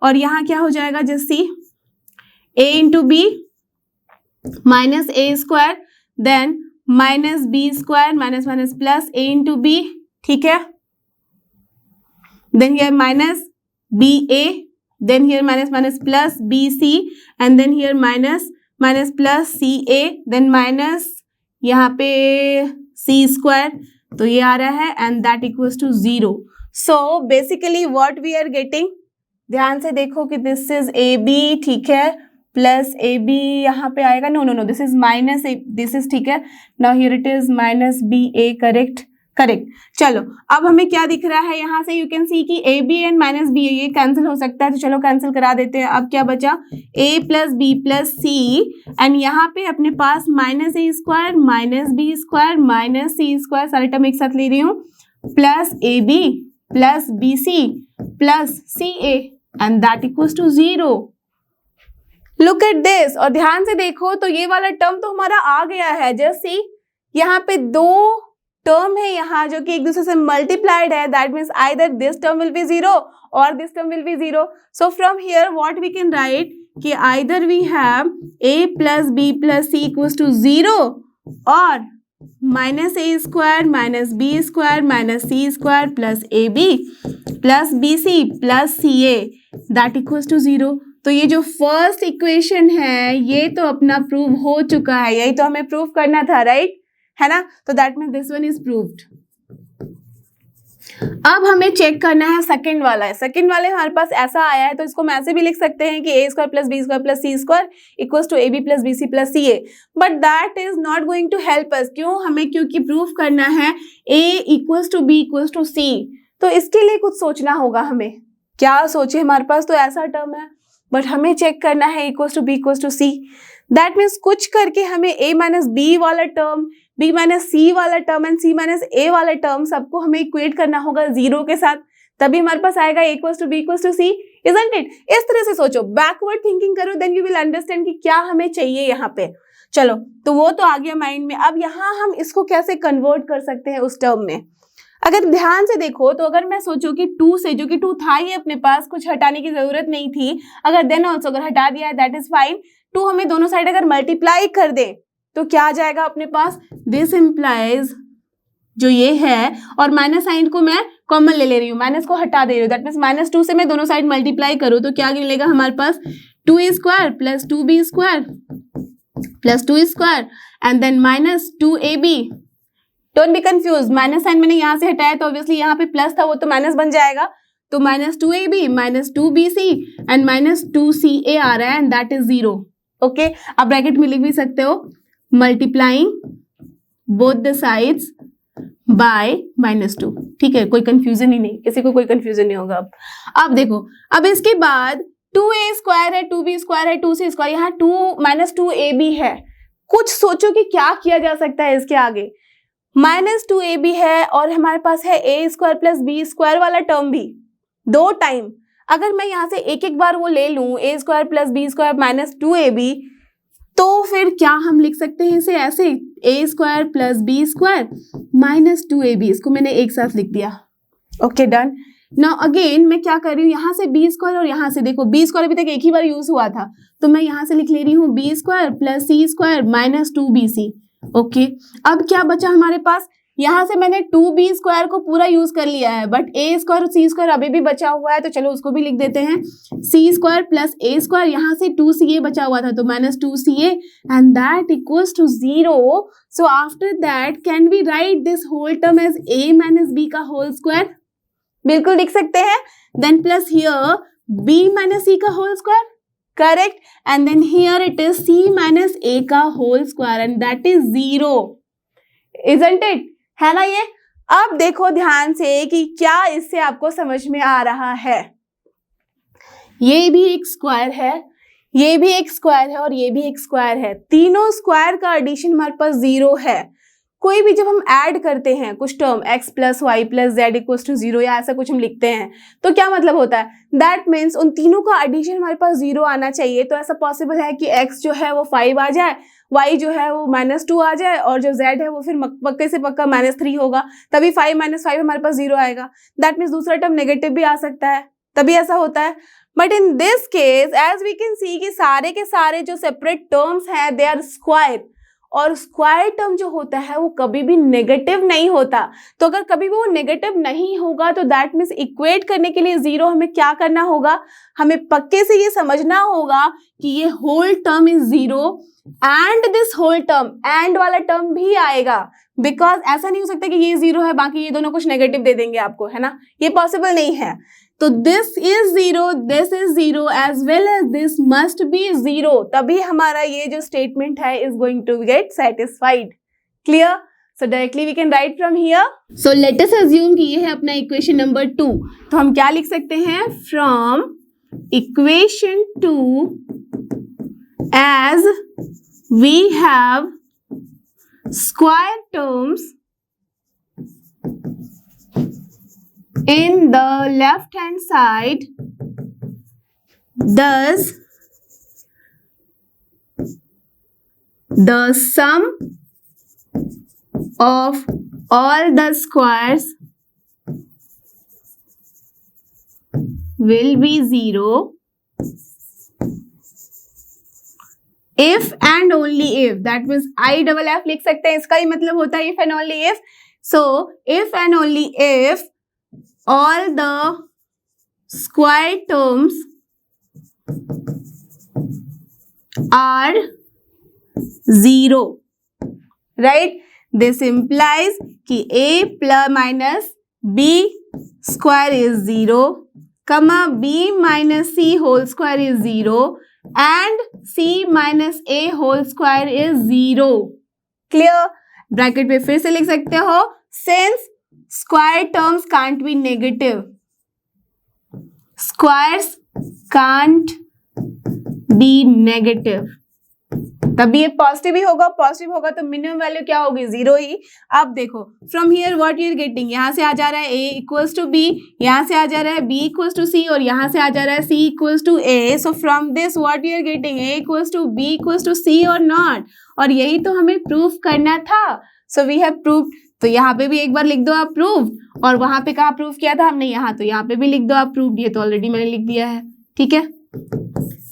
और यहाँ क्या हो जाएगा just c a into b minus a square then minus b square minus minus plus a into b। ठीक है then here minus ba then here minus plus bc and then here minus plus ca then minus यहाँ पे सी square, तो ये आ रहा है and that equals to 0. So basically what we are getting, ध्यान से देखो कि दिस इज ए बी, ठीक है, प्लस ए बी यहाँ पे आएगा, no no no, this is minus A, this is, ठीक है, now here it is minus B A, correct correct. चलो अब हमें क्या दिख रहा है यहाँ से, यू कैन सी कि A B and minus B ये कैंसिल हो सकता है, तो चलो कैंसिल करा देते हैं. अब क्या बचा, A plus B plus C, and यहाँ पे अपने पास minus A square minus B square minus C square, सारे टर्म एक साथ ले रही हूँ, plus A B plus B C plus C A and that equals to 0. Look at this, और ध्यान से देखो तो ये वाला टर्म तो हमारा आ गया है. जस्ट सी, यहाँ पे दो टर्म है यहाँ जो कि एक दूसरे से मल्टीप्लाइड है, that means either this term will be 0 और this term will be 0. So from here what we can write कि either we have a plus B plus C equals to 0 और minus A square minus B square minus C square plus A B plus B C plus C A that equals to 0. तो ये जो first equation है ये तो अपना prove हो चुका है, यही तो हमें प्रूव करना था, राइट, है ना. तो that means this one is proved. अब हमें चेक करना है सेकंड वाला है. सेकंड वाले हमारे पास ऐसा आया है, तो इसको हम ऐसे भी लिख सकते हैं कि A square plus B square plus C square equals to A B plus B C plus C A, but that is not going to help us. क्यों, हमें क्योंकि प्रूव करना है A equals to B equals to C, तो इसके लिए कुछ सोचना होगा हमें. क्या सोचे, हमारे पास तो ऐसा टर्म है बट हमें चेक करना है equals to B equals to C. That means कुछ करके हमें a माइनस बी वाला टर्म, b माइनस सी वाला term and c minus A वाला टर्म सबको हमें इक्वेट करना होगा 0 के साथ, तभी हमारे पास आएगा a equals to B equals to C. Isn't it? इस तरह से सोचो, बैकवर्ड थिंकिंग करो, देन यू विल अंडरस्टैंड कि क्या हमें चाहिए यहाँ पे. चलो तो वो तो आ गया माइंड में. अब यहाँ हम इसको कैसे कन्वर्ट कर सकते हैं उस टर्म में. अगर ध्यान से देखो तो अगर मैं सोचूं कि 2 से, जो कि 2 था ही अपने पास, कुछ हटाने की जरूरत नहीं थी, अगर देन ऑल्सो अगर हटा दिया है दैट इज फाइन. 2 हमें दोनों साइड अगर मल्टीप्लाई कर दे तो क्या आ जाएगा अपने पास, दिस इम्प्लाइज जो ये है, और माइनस साइन को मैं कॉमन ले रही हूँ, माइनस को हटा दे रही हूँ, दैट मीन्स माइनस 2 से मैं दोनों साइड मल्टीप्लाई करूँ तो क्या मिलेगा हमारे पास, 2a square plus 2b square plus 2 square and then minus 2ab. Don't be confuse, minus sign मैंने यहाँ से हटाया तो ऑब्वियसली यहाँ पे प्लस था, वो तो माइनस बन जाएगा, तो minus 2ab minus 2bc and minus 2ca आ रहा है एंड दैट इज 0. ओके, आप ब्रैकेट में लिख भी सकते हो, multiplying both the sides by -2. ठीक है, कोई कंफ्यूजन ही नहीं, किसी को कोई कंफ्यूजन नहीं होगा. अब देखो, अब इसके बाद 2a स्क्वायर है, 2b स्क्वायर है, 2c स्क्वायर, यहाँ 2 माइनस 2ab है. कुछ सोचो कि क्या किया जा सकता है इसके आगे. माइनस 2ab है और हमारे पास है a square plus B square वाला टर्म भी 2 टाइम. अगर मैं यहाँ से एक एक बार वो ले लूं, a square plus B square minus 2ab, तो फिर क्या हम लिख सकते हैं इसे ऐसे, a square plus B square minus 2ab, इसको मैंने एक साथ लिख दिया. Okay done. नाउ अगेन मैं क्या कर रही हूँ, यहाँ से बी स्क्वायर और यहाँ से देखो बी स्क्वायर अभी तक एक ही बार यूज हुआ था, तो मैं यहाँ से लिख ले रही हूँ B square plus C square minus 2bc. Okay, अब क्या बचा हमारे पास, यहाँ से मैंने 2b स्क्वायर को पूरा यूज कर लिया है, बट a स्क्वायर और c स्क्वायर अभी भी बचा हुआ है, तो चलो उसको भी लिख देते हैं, c square plus a square, यहाँ से 2ca बचा हुआ था तो minus 2ca and that equals to 0. So after that can we write this whole term as a minus b का होल स्क्वायर. बिल्कुल लिख सकते हैं. Then plus here b minus c का whole square, correct, and then here it is c minus a का whole square and that is 0. Isn't it? है ना ये. अब देखो ध्यान से कि क्या इससे आपको समझ में आ रहा है. ये भी एक स्क्वायर है, ये भी एक स्क्वायर है और ये भी एक स्क्वायर है. तीनों स्क्वायर का एडिशन हमारे पास 0 है. कोई भी जब हम ऐड करते हैं कुछ term x plus Y plus Z equals to 0 या ऐसा कुछ हम लिखते हैं, तो क्या मतलब होता है, दैट मीन्स उन तीनों का एडिशन हमारे पास 0 आना चाहिए. तो ऐसा पॉसिबल है कि x जो है वो 5 आ जाए, y जो है वो -2 आ जाए और जो z है वो फिर पक्के से पक्का -3 होगा, तभी 5 - 5 हमारे पास 0 आएगा. दैट मीन्स दूसरा टर्म नेगेटिव भी आ सकता है, तभी ऐसा होता है. But in this case as we can see कि सारे के सारे जो सेपरेट टर्म्स हैं दे आर स्क्वायर, और स्क्वायर टर्म जो होता है वो कभी भी नेगेटिव नहीं होता। तो अगर कभी भी वो नेगेटिव नहीं होगा तो दैट मीन्स इक्वेट करने के लिए जीरो हमें क्या करना होगा, हमें पक्के से ये समझना होगा कि ये whole term is zero and this whole term, and वाला टर्म भी आएगा, बिकॉज ऐसा नहीं हो सकता कि ये जीरो है बाकी ये दोनों कुछ नेगेटिव दे देंगे आपको, है ना, ये पॉसिबल नहीं है। तो this is zero as well as this must be zero, तभी हमारा ये जो स्टेटमेंट है is going to get satisfied. Clear? So directly we can write from here. So let us assume कि ये है अपना इक्वेशन नंबर 2, तो हम क्या लिख सकते हैं, from equation 2 as we have square terms in the left hand side, thus the sum of all the squares will be zero if and only if, that means I double F लिख सकते हैं, इसका ही मतलब होता है if and only if. So if and only if all the square terms are zero, right? This implies कि a plus minus b square is zero, comma b minus c whole square is zero, and c minus a whole square is zero. Clear? Bracket पे फिर से लिख सकते हो, since square terms can't be negative, squares can't be negative, तभी ये positive ही होगा, positive होगा तो मिनिमम वैल्यू क्या होगी, जीरो ही। अब देखो from here what you are getting, यहाँ से आ जा रहा है a इक्वल्स टू b, यहाँ से आ जा रहा है b इक्वल्स टू c, और यहाँ से आ जा रहा है c equals to a। So from this what you are getting, a equals to b equals to c और नॉट, और यही तो हमें प्रूफ करना था। सो वी हैव प्रूव्ड, तो यहाँ पे भी एक बार लिख दो आप प्रूव्ड, और वहां पे कहाँ प्रूव किया था हमने, यहाँ, तो यहाँ पे भी लिख दो आप प्रूव्ड, ये तो ऑलरेडी मैंने लिख दिया है, ठीक है।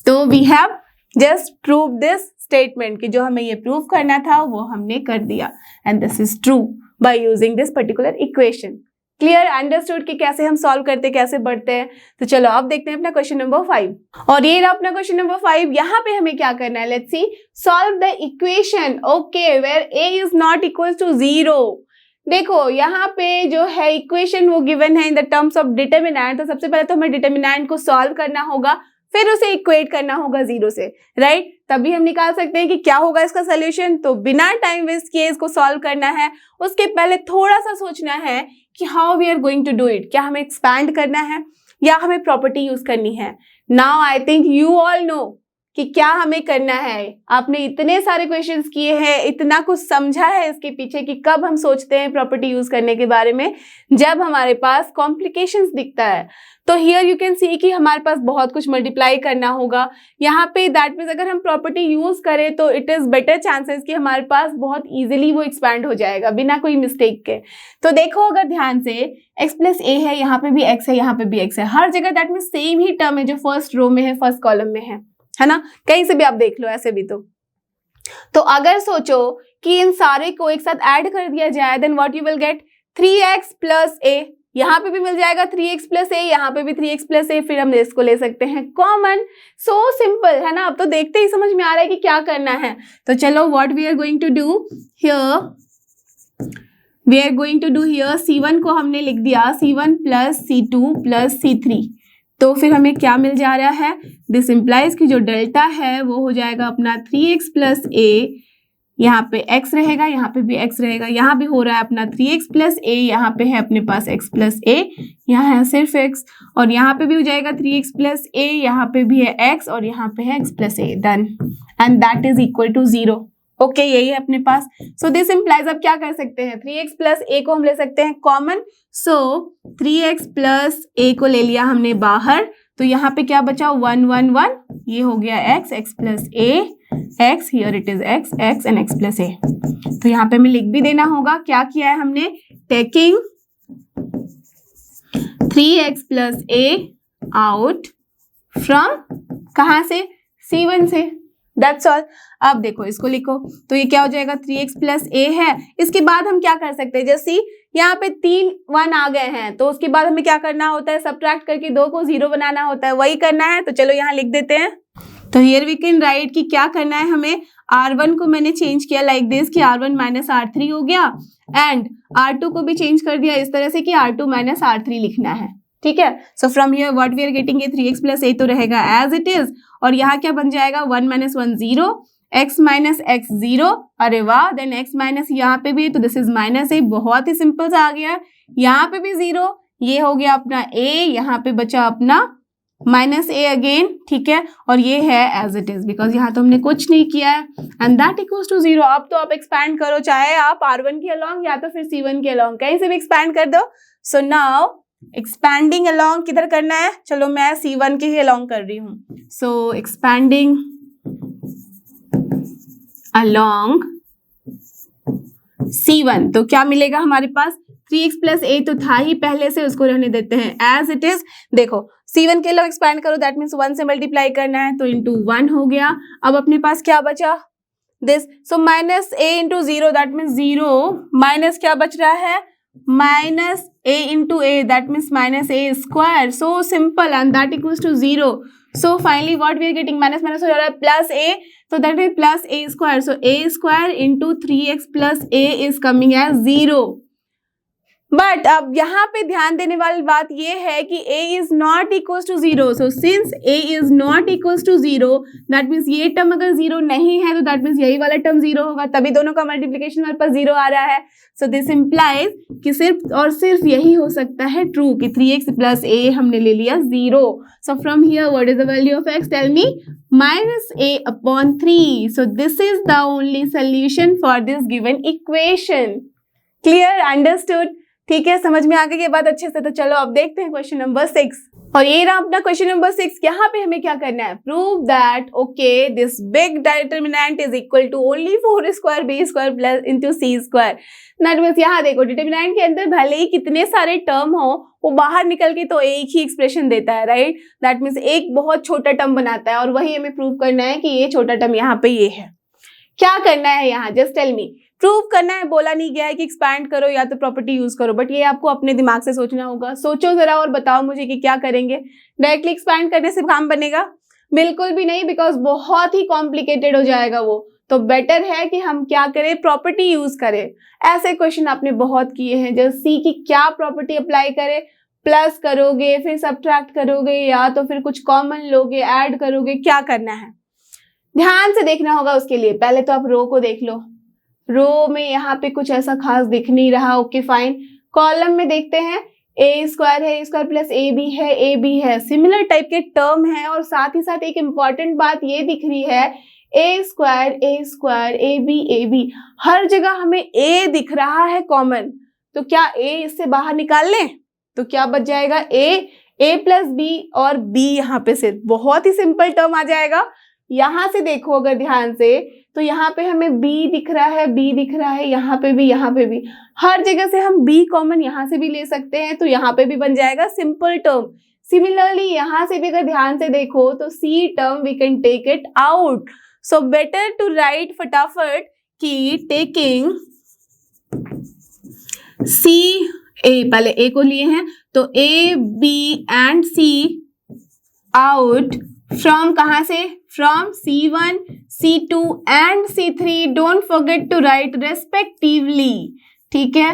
तो we have just prove this statement कि जो हमें ये प्रूव करना था वो हमने कर दिया, and this is true by using this particular equation. Clear? Understood कि कैसे हम सॉल्व करते हैं, कैसे बढ़ते हैं। तो चलो अब देखते हैं अपना क्वेश्चन नंबर 5, और ये रहा अपना क्वेश्चन नंबर 5। यहाँ पे हमें क्या करना है, let's see, solve the equation okay where a is not equal to 0। देखो यहाँ पे जो है इक्वेशन वो गिवन है in the terms of determinant, तो सबसे पहले तो हमें डिटरमिनेंट को सॉल्व करना होगा, फिर उसे इक्वेट करना होगा जीरो से, राइट? तभी हम निकाल सकते हैं कि क्या होगा इसका सोल्यूशन। तो बिना टाइम वेस्ट किए इसको सॉल्व करना है, उसके पहले थोड़ा सा सोचना है कि how we are going to do it, क्या हमें एक्सपैंड करना है या हमें प्रॉपर्टी यूज करनी है। Now I think you all no कि क्या हमें करना है। आपने इतने सारे क्वेश्चंस किए हैं, इतना कुछ समझा है इसके पीछे कि कब हम सोचते हैं प्रॉपर्टी यूज करने के बारे में, जब हमारे पास कॉम्प्लिकेशंस दिखता है। तो हियर यू कैन सी कि हमारे पास बहुत कुछ मल्टीप्लाई करना होगा यहाँ पे, दैट मीन्स अगर हम प्रॉपर्टी यूज करें तो इट इज बेटर चांसेस कि हमारे पास बहुत इजीली वो एक्सपैंड हो जाएगा बिना कोई मिस्टेक के। तो देखो अगर ध्यान से x प्लस ए है, यहाँ पे भी x है, यहाँ पे भी x है, हर जगह that means same he term है जो फर्स्ट रो में है, फर्स्ट कॉलम में है ना, कहीं से भी आप देख लो ऐसे भी। तो अगर सोचो कि इन सारे को एक साथ ऐड कर दिया जाए, then what you will get 3x plus a, यहाँ पे भी मिल जाएगा 3x प्लस a, यहाँ पे भी 3x प्लस a, फिर हम इसको ले सकते हैं कॉमन। सो सिंपल है ना, अब तो देखते ही समझ में आ रहा है कि क्या करना है। तो चलो what we are going to do here, we are going to do here c1 को हमने लिख दिया c1 plus c2 plus c3, तो फिर हमें क्या मिल जा रहा है, दिस इम्प्लाइज कि जो डेल्टा है वो हो जाएगा अपना 3x प्लस a, यहाँ पे x रहेगा, यहाँ पे भी x रहेगा, यहाँ भी हो रहा है अपना 3x प्लस a, यहाँ पे है अपने पास x प्लस a, यहाँ है सिर्फ x, और यहाँ पे भी हो जाएगा 3x प्लस a, यहाँ पे भी है x और यहाँ पे है x plus a, done, and that is equal to 0। Okay, यही है अपने पास। सो दिस इम्प्लाइज अब क्या कर सकते हैं, 3x प्लस a को हम ले सकते हैं common, so 3x plus a को ले लिया हमने बाहर, तो यहाँ पे क्या बचा 1 1 1, ये हो गया x plus a, x, here it is x and x plus a। तो यहाँ पे हमें लिख भी देना होगा क्या किया है हमने, taking 3x plus a out from कहाँ से, c1 से, दैट्स ऑल। अब देखो इसको लिखो तो ये क्या हो जाएगा 3x प्लस ए है। इसके बाद हम क्या कर सकते हैं, जैसे यहाँ पे 3 1 आ गए हैं तो उसके बाद हमें क्या करना होता है, सब्ट्रैक्ट करके 2 को 0 बनाना होता है, वही करना है। तो चलो यहाँ लिख देते हैं। तो हियर वी कैन राइट कि क्या करना है हमें, R1 को मैंने चेंज किया लाइक दिस कि R1 माइनस R3 हो गया, एंड R2 को भी चेंज कर दिया इस तरह से कि R2 माइनस R3 लिखना है। ठीक है, so from here what we are getting, 3x plus A तो रहेगा एज इट इज, और यहाँ क्या बन जाएगा 1 माइनस 1 0, x माइनस x 0, अरे वाह, देन x माइनस यहाँ पे भी, तो दिस इज माइनस ए, बहुत ही सिंपल सा आ गया। यहाँ पे भी 0, ये हो गया अपना a, यहाँ पे बचा अपना माइनस ए अगेन। ठीक है, और ये है एज इट इज बिकॉज यहाँ तो हमने कुछ नहीं किया है, एंड दैट इक्वल्स टू 0। अब तो आप एक्सपैंड करो, चाहे आप R1 के अलॉन्ग या तो फिर C1 के अलॉन्ग, कहीं से भी एक्सपैंड कर दो। सो नाउ एक्सपैंडिंग अलॉन्ग किधर करना है, चलो मैं C1 के ही अलॉन्ग कर रही हूँ। सो एक्सपैंडिंग अलॉन्ग C1, तो क्या मिलेगा हमारे पास, 3x प्लस ए तो था ही पहले से, उसको रहने देते हैं एज इट इज। देखो C1 के अलॉन्ग एक्सपैंड करो, दैट मीन्स 1 से मल्टीप्लाई करना है, तो इंटू 1 हो गया। अब अपने पास क्या बचा, this, so minus A into 0, that means 0 minus क्या बच रहा है, minus a into A, that means minus A square. So simple, and that equals to 0। So finally what we are getting, minus minus हो जा रहा है plus A, तो that is plus A square. So A square into 3x plus A is coming as 0। But अब यहाँ पे ध्यान देने वाली बात ये है कि a is not equals to 0। So since a is not equals to 0, that means ये टर्म अगर 0 नहीं है तो दैट मीन्स यही वाला टर्म 0 होगा, तभी दोनों का मल्टीप्लिकेशन हमारे पास 0 आ रहा है। सो दिस इम्प्लाइज कि सिर्फ और सिर्फ यही हो सकता है ट्रू कि 3x प्लस a हमने ले लिया 0। So from here what is the value of x, tell me, minus a upon 3। So this is the only solution for this given equation. Clear, understood? ठीक है, समझ में आ गई ये बात अच्छे से। तो चलो अब देखते हैं क्वेश्चन नंबर 6, और ये रहा अपना क्वेश्चन नंबर 6। यहाँ पे हमें क्या करना है, prove that okay this big determinant is equal to only 4 square B square plus into C square. That means यहाँ देखो डिटरमिनेंट के अंदर भले ही कितने सारे टर्म हो, वो बाहर निकल के तो एक ही एक्सप्रेशन देता है, राइट। दैट मीन्स एक बहुत छोटा टर्म बनाता है, और वही हमें प्रूव करना है कि ये छोटा टर्म यहाँ पे ये है। क्या करना है यहाँ, जस्ट टेल मी। प्रूव करना है, बोला नहीं गया है कि एक्सपैंड करो या तो प्रॉपर्टी यूज करो, बट ये आपको अपने दिमाग से सोचना होगा। सोचो जरा और बताओ मुझे कि क्या करेंगे। डायरेक्टली एक्सपैंड करने से काम बनेगा? बिल्कुल भी नहीं, बिकॉज बहुत ही कॉम्प्लिकेटेड हो जाएगा वो। तो बेटर है कि हम क्या करें, प्रॉपर्टी यूज करें। ऐसे क्वेश्चन आपने बहुत किए हैं, जैसे सी की क्या प्रॉपर्टी अप्लाई करें, प्लस करोगे फिर सब्ट्रैक्ट करोगे या तो फिर कुछ कॉमन लोगे, ऐड करोगे, क्या करना है ध्यान से देखना होगा। उसके लिए पहले तो आप रो को देख लो। रो में यहाँ पे कुछ ऐसा खास दिख नहीं रहा, ओके फाइन। कॉलम में देखते हैं, ए स्क्वायर है, ए स्क्वायर प्लस ए बी है, ए बी है, सिमिलर टाइप के टर्म है। और साथ ही साथ एक इंपॉर्टेंट बात ये दिख रही है, ए स्क्वायर ए बी, हर जगह हमें ए दिख रहा है कॉमन। तो क्या ए इससे बाहर निकाल लें, तो क्या बच जाएगा, ए प्लस बी, और बी यहाँ पे से बहुत ही सिंपल टर्म आ जाएगा। यहाँ से देखो अगर ध्यान से, तो यहाँ पे हमें b दिख रहा है, b दिख रहा है, यहाँ पे भी, हर जगह से हम b कॉमन यहाँ से भी ले सकते हैं, तो यहाँ पे भी बन जाएगा सिंपल टर्म। सिमिलरली यहाँ से भी अगर ध्यान से देखो तो c term we can take it out. So better to write फटाफट कि टेकिंग c, a, पहले a को लिए हैं तो a, b and c out from कहाँ से, from C1, C2 and C3, don't forget to write respectively. ठीक है,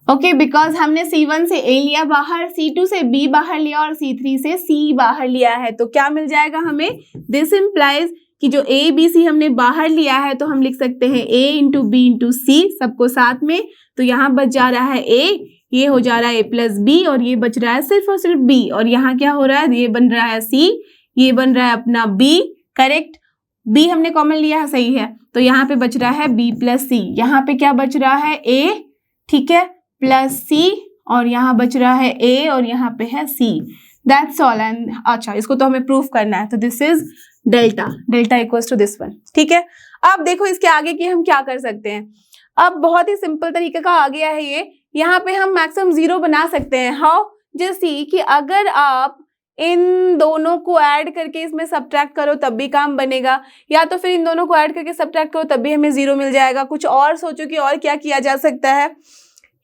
ओके, बिकॉज हमने C1 से A लिया बाहर, C2 से B बाहर लिया और C3 से C बाहर लिया है। तो क्या मिल जाएगा हमें, दिस इम्प्लाइज कि जो A B C हमने बाहर लिया है तो हम लिख सकते हैं A into B into C सबको साथ में। तो यहाँ बच जा रहा है A, ये हो जा रहा है A प्लस B, और ये बच रहा है सिर्फ और सिर्फ B। और यहाँ क्या हो रहा है, ये बन रहा है C, ये बन रहा है अपना B, करेक्ट। B हमने कॉमन लिया है, सही है। तो यहाँ पे बच रहा है B प्लस C, यहाँ पे क्या बच रहा है A, ठीक है, प्लस C, और यहाँ बच रहा है A और यहाँ पे है C। That's all. एंड अच्छा, इसको तो हमें प्रूफ करना है, तो this is delta equals to this one. ठीक है, अब देखो इसके आगे की हम क्या कर सकते हैं। अब बहुत ही सिंपल तरीके का आ गया है ये। यहाँ पे हम मैक्सिमम 0 बना सकते हैं। हाउ, जैसे कि अगर आप इन दोनों को ऐड करके इसमें सब्ट्रैक्ट करो तब भी काम बनेगा, या तो फिर इन दोनों को ऐड करके सब्ट्रैक्ट करो तब भी हमें 0 मिल जाएगा। कुछ और सोचो कि और क्या किया जा सकता है।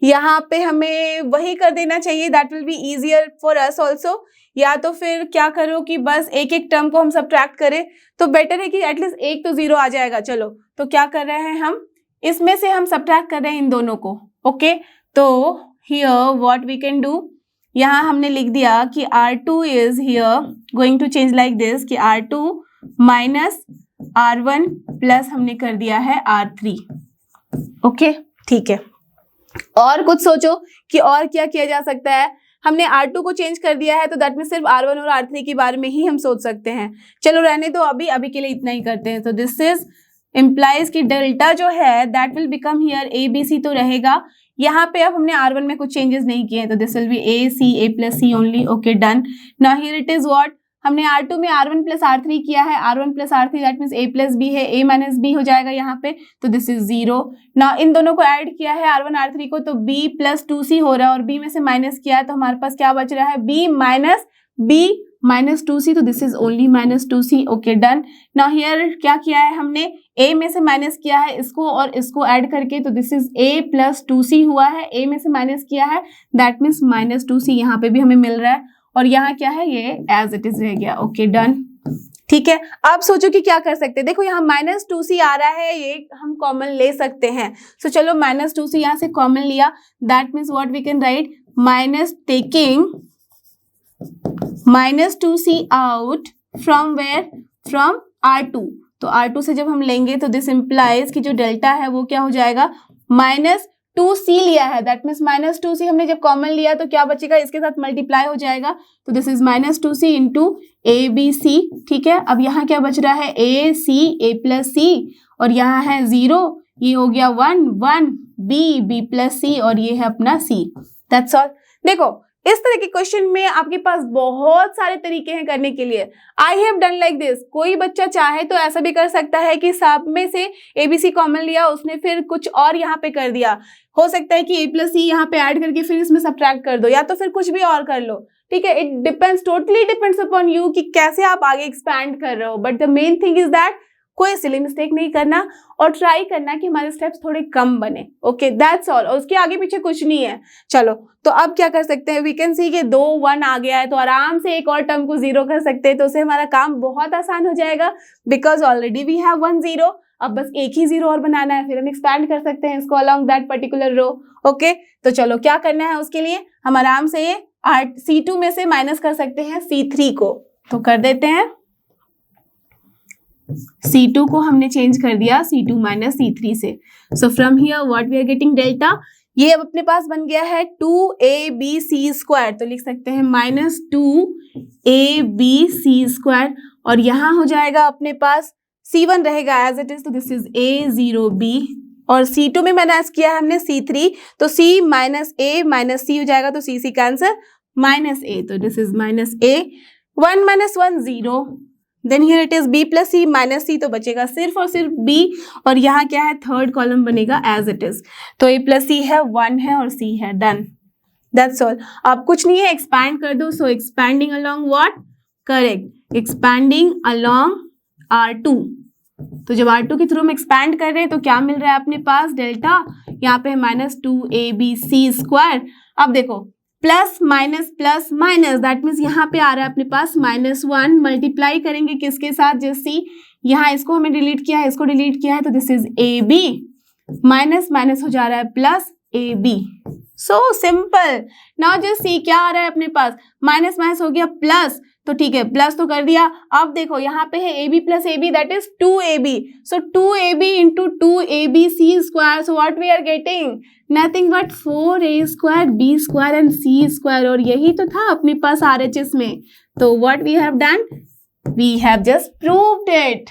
यहाँ पे हमें वही कर देना चाहिए, that will be easier for us also. या तो फिर क्या करो कि बस एक एक टर्म को हम सब्ट्रैक्ट करें, तो बेटर है कि एटलीस्ट एक तो 0 आ जाएगा। चलो तो क्या कर रहे हैं हम, इसमें से हम सब्ट्रैक्ट कर रहे हैं इन दोनों को। ओके, तो here what we can do, यहाँ हमने लिख दिया कि R2 is here going to change like this कि R2 माइनस R1 प्लस हमने कर दिया है R3। ओके ठीक है, और कुछ सोचो कि और क्या किया जा सकता है। हमने R2 को चेंज कर दिया है तो दैट में सिर्फ R1 और R3 के बारे में ही हम सोच सकते हैं। चलो रहने दो, अभी के लिए इतना ही करते हैं। तो दिस इज इम्प्लाइज कि डेल्टा जो है that will become here ABC तो रहेगा। यहाँ पे अब हमने R1 में कुछ चेंजेस नहीं किए हैं तो this will be A plus C only. Okay done. Now here it is what, हमने R2 में R1 प्लस R3 किया है, R1 plus R3 that means A plus B है, A माइनस B हो जाएगा यहाँ पे, तो दिस इज 0। नाउ इन दोनों को ऐड किया है R1 R3 को, तो B प्लस 2C हो रहा है, और B में से माइनस किया है तो हमारे पास क्या बच रहा है, B माइनस 2C, तो this is only minus 2C। Okay done. Now here क्या किया है हमने, A में से माइनस किया है इसको और इसको ऐड करके, तो this is A plus 2C हुआ है, A में से माइनस किया है दैट मीन्स माइनस 2C यहाँ पे भी हमें मिल रहा है, और यहाँ क्या है, ये एज इट इज रह गया। Okay done. ठीक है, अब सोचो कि क्या कर सकते हैं। देखो यहाँ माइनस 2C आ रहा है, ये हम कॉमन ले सकते हैं। सो चलो माइनस 2C यहाँ से कॉमन लिया, that means what we can write, minus taking minus 2C out from where, from R2। तो R2 से जब हम लेंगे तो दिस इम्प्लाइज कि जो डेल्टा है वो क्या हो जाएगा, माइनस 2C लिया है, दैट मीन्स माइनस 2C हमने जब कॉमन लिया तो क्या बचेगा, इसके साथ मल्टीप्लाई हो जाएगा, तो this is minus 2C into ABC। ठीक है, अब यहाँ क्या बच रहा है, A प्लस C, और यहाँ है 0, ये हो गया 1 B प्लस C, और ये है अपना C। That's all. देखो इस तरह के क्वेश्चन में आपके पास बहुत सारे तरीके हैं करने के लिए। I have done like this. कोई बच्चा चाहे तो ऐसा भी कर सकता है कि सब में से ABC कॉमन लिया, उसने फिर कुछ और यहाँ पे कर दिया। हो सकता है कि A प्लस C यहाँ पे ऐड करके फिर इसमें सब्ट्रैक्ट कर दो, या तो फिर कुछ भी और कर लो। ठीक है, it depends, totally depends upon you कि कैसे आप आगे एक्सपैंड कर रहे हो। But the main thing is that कोई सिली मिस्टेक नहीं करना और ट्राई करना कि हमारे स्टेप्स थोड़े कम बने। ओके दैट्स ऑल, और उसके आगे पीछे कुछ नहीं है। चलो तो अब क्या कर सकते हैं, वी कैन सी कि 2 1 आ गया है तो आराम से एक और टर्म को 0 कर सकते हैं, तो उससे हमारा काम बहुत आसान हो जाएगा, बिकॉज ऑलरेडी वी हैव 1 0। अब बस एक ही 0 और बनाना है, फिर हम एक्सपैंड कर सकते हैं इसको along that particular row. Okay तो चलो क्या करना है उसके लिए, हम आराम से ये C2 में से माइनस कर सकते हैं C3 को, तो कर देते हैं। C2 को हमने चेंज कर दिया C2 माइनस C3 से। So from here what we are getting, delta ये अब अपने पास बन गया है 2ABC स्क्वायर, तो लिख सकते हैं माइनस 2ABC स्क्वायर, और यहाँ हो जाएगा अपने पास C1 रहेगा एज इट इज, तो दिस इज A0B, और C2 में मैंने ऐड किया है हमने C3, तो C minus A minus C हो जाएगा, तो C का आंसर माइनस A, तो this is minus A। 1 minus 1 0, then here it is B plus C minus C, तो बचेगा सिर्फ और सिर्फ B, और यहाँ क्या है, थर्ड कॉलम बनेगा एज इट इज, तो A प्लस C है, 1 है और C है। Done, that's all. अब कुछ नहीं है, एक्सपैंड कर दो। So expanding along what, correct, expanding along R2। तो जब R2 के थ्रू हम एक्सपैंड कर रहे हैं तो क्या मिल रहा है अपने पास, डेल्टा यहाँ पे माइनस 2ABC स्क्वायर। अब देखो प्लस माइनस दैट मीन्स यहाँ पे आ रहा है अपने पास -1, मल्टीप्लाई करेंगे किसके साथ, जैसे यहाँ इसको हमें डिलीट किया है, इसको डिलीट किया है, तो this is AB, minus minus हो जा रहा है plus AB। So simple. Now जो C क्या आ रहा है अपने पास, माइनस माइनस हो गया प्लस, तो ठीक है प्लस तो कर दिया। अब देखो यहाँ पे है AB plus AB that is 2AB, so 2AB into 2ABC square, so what we are getting, nothing but 4A square B square and C square, और यही तो था अपने पास RHS में। तो what we have done, we have just proved it.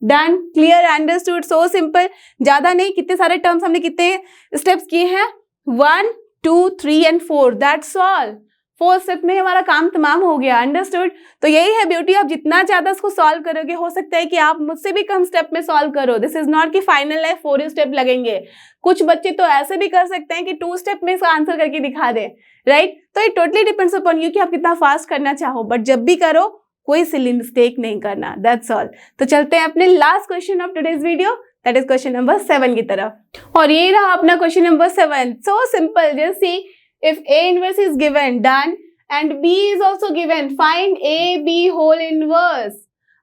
Done, clear, understood, so simple. ज्यादा नहीं, कितने सारे टर्म्स हमने कितने स्टेप्स किए हैं, 1 2 3 एंड 4, दैट्स ऑल। 4 स्टेप में हमारा काम तमाम हो गया। अंडरस्टूड? तो यही है ब्यूटी, आप जितना ज्यादा इसको सॉल्व करोगे, हो सकता है कि आप मुझसे भी कम स्टेप में सॉल्व करो। दिस इज नॉट कि फाइनल है 4 स्टेप लगेंगे। कुछ बच्चे तो ऐसे भी कर सकते हैं कि 2 स्टेप में इसका आंसर करके दिखा दे, राइट? तो it totally depends upon you कि आप कितना फास्ट करना चाहो, बट जब भी करो कोई सिली मिस्टेक नहीं करना। That's all. तो चलते हैं अपने last question of today's video, that is question number 7 की तरफ। और ये रहा अपना question number 7। So simple, just see if A inverse is given, done, and B is also given, find AB whole inverse.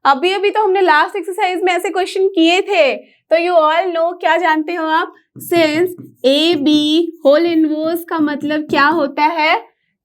अभी तो हमने लास्ट एक्सरसाइज में ऐसे क्वेश्चन किए थे, तो यू ऑल नो, क्या जानते हो आप? सिंस AB होल इनवर्स का मतलब क्या होता है?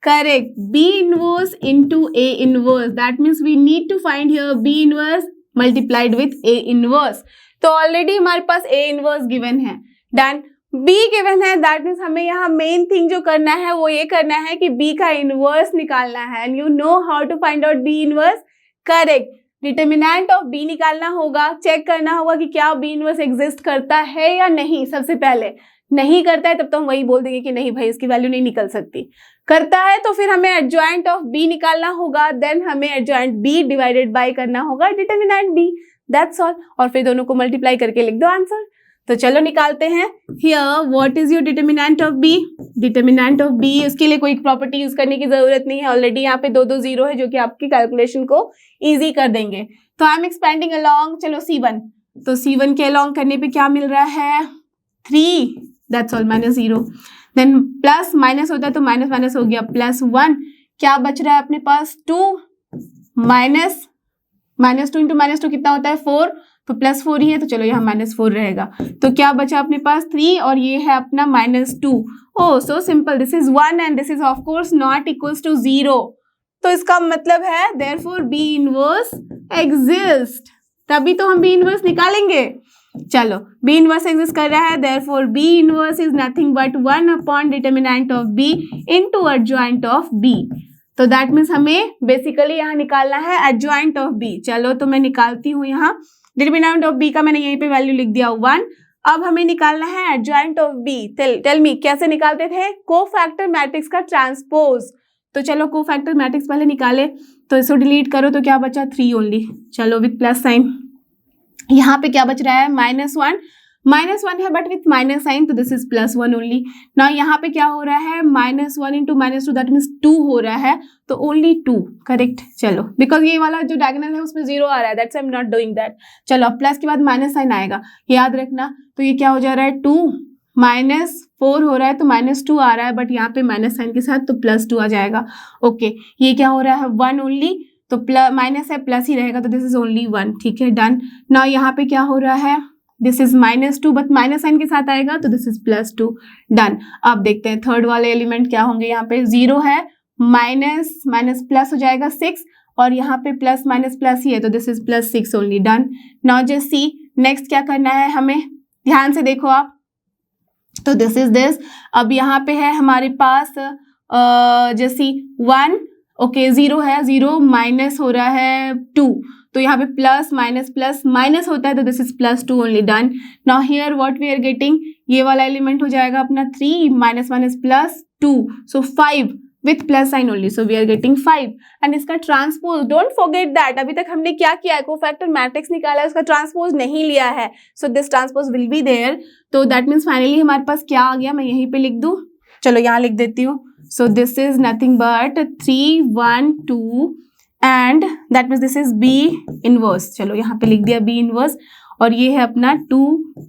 Correct, B inverse into A inverse. That means we need to find here B inverse multiplied with A inverse. तो ऑलरेडी हमारे पास A इनवर्स गिवन है, डन। B गिवन है, दैट मीन्स हमें यहाँ मेन थिंग जो करना है वो ये करना है कि B का इनवर्स निकालना है। And you know how to find out B inverse? Correct, determinant of B निकालना होगा, चेक करना होगा कि क्या B इनवर्स एग्जिस्ट करता है या नहीं। सबसे पहले नहीं करता है तब तो हम वही बोल देंगे कि नहीं भाई इसकी वैल्यू नहीं निकल सकती। करता है तो फिर हमें एडजॉइंट ऑफ B निकालना होगा, देन हमें एडजॉइंट B डिवाइडेड बाय करना होगा डिटर्मिनेंट B। That's all. और फिर दोनों को मल्टीप्लाई करके लिख दो आंसर। तो चलो निकालते हैं। Here what is your determinant of B? Determinant of B, उसके लिए कोई प्रॉपर्टी यूज करने की जरूरत नहीं है, ऑलरेडी यहाँ पे 2 0 है जो कि आपकी कैलकुलेशन को इजी कर देंगे। तो आई एम एक्सपेंडिंग अलोंग, चलो C1, तो C1 के अलोंग करने पे क्या मिल रहा है? 3, that's all, -0। Then plus minus होता है तो माइनस माइनस हो गया, +1, क्या बच रहा है अपने पास? 2, -2 इंटू -2 कितना होता है? 4, तो +4 ही है, तो चलो यहाँ -4 रहेगा। तो क्या बचा अपने पास? 3, और ये है अपना -2। Oh so simple, this is 1 and this is of course not equals to 0। तो इसका मतलब है देयरफॉर B इनवर्स एग्जिस्ट, तभी तो हम B इनवर्स निकालेंगे। चलो, B इनवर्स एग्जिस्ट कर रहा है, therefore B inverse is nothing but 1 upon determinant of B into adjoint of B। तो दैट मीन्स हमें बेसिकली यहाँ निकालना है एडजॉइंट ऑफ B। चलो तो मैं निकालती हूँ यहाँ डिटर्मिनेंट ऑफ B का, मैंने यहीं पे वैल्यू लिख दिया 1। अब हमें निकालना है adjoint of B। Tell me कैसे निकालते थे? कोफैक्टर मैट्रिक्स का ट्रांसपोज। तो चलो कोफैक्टर मैट्रिक्स पहले निकाले, तो इसको डिलीट करो तो क्या बचा? 3 ओनली। चलो विथ प्लस साइन, यहाँ पे क्या बच रहा है? -1 है बट विथ माइनस साइन, तो दिस इज +1 ओनली। नाउ यहाँ पे क्या हो रहा है? -1 इंटू -2 दैट मीन्स 2 हो रहा है, तो ओनली 2, करेक्ट। चलो बिकॉज ये वाला जो डायगोनल है उसमें 0 आ रहा है, that's I am not doing that. चलो अब प्लस के बाद माइनस साइन आएगा, याद रखना। तो ये क्या हो जा रहा है? 2 -4 हो रहा है तो -2 आ रहा है, बट यहाँ पे माइनस साइन के साथ तो +2 आ जाएगा। ओके, ये क्या हो रहा है? 1 ओनली, तो माइनस है प्लस ही रहेगा, तो दिस इज ओनली 1। ठीक है, डन। नाउ यहाँ पे क्या हो रहा है? This is -2 but minus sign के साथ आएगा, तो दिस इज +2, डन। अब देखते हैं थर्ड वाले एलिमेंट क्या होंगे। यहाँ पे 0 है, माइनस माइनस प्लस हो जाएगा 6, और यहाँ पे प्लस माइनस प्लस ही है, तो this is +6 only, done. Now just see next क्या करना है हमें, ध्यान से देखो आप। तो दिस इज दिस। अब यहाँ पे है हमारे पास जैसी 1, ओके 0 है, 0 माइनस हो रहा है 2, तो यहाँ पे प्लस माइनस होता है, तो this is +2 only, done. Now here what we are getting, ये वाला एलिमेंट हो जाएगा अपना 3 minus +2, so 5 with plus sign only, so we are getting 5। And इसका ट्रांसपोज, डोंट फॉरगेट दैट, अभी तक हमने क्या किया है? कोफैक्टर मैट्रिक्स निकाला है, उसका ट्रांसपोज नहीं लिया है, so this transpose will be there. तो दैट मीन्स फाइनली हमारे पास क्या आ गया, मैं यहीं पे लिख दूं, चलो यहाँ लिख देती हूँ। सो this is nothing but 3 1 2 and that means this is B inverse. चलो यहाँ पे लिख दिया B इनवर्स, और ये है अपना 2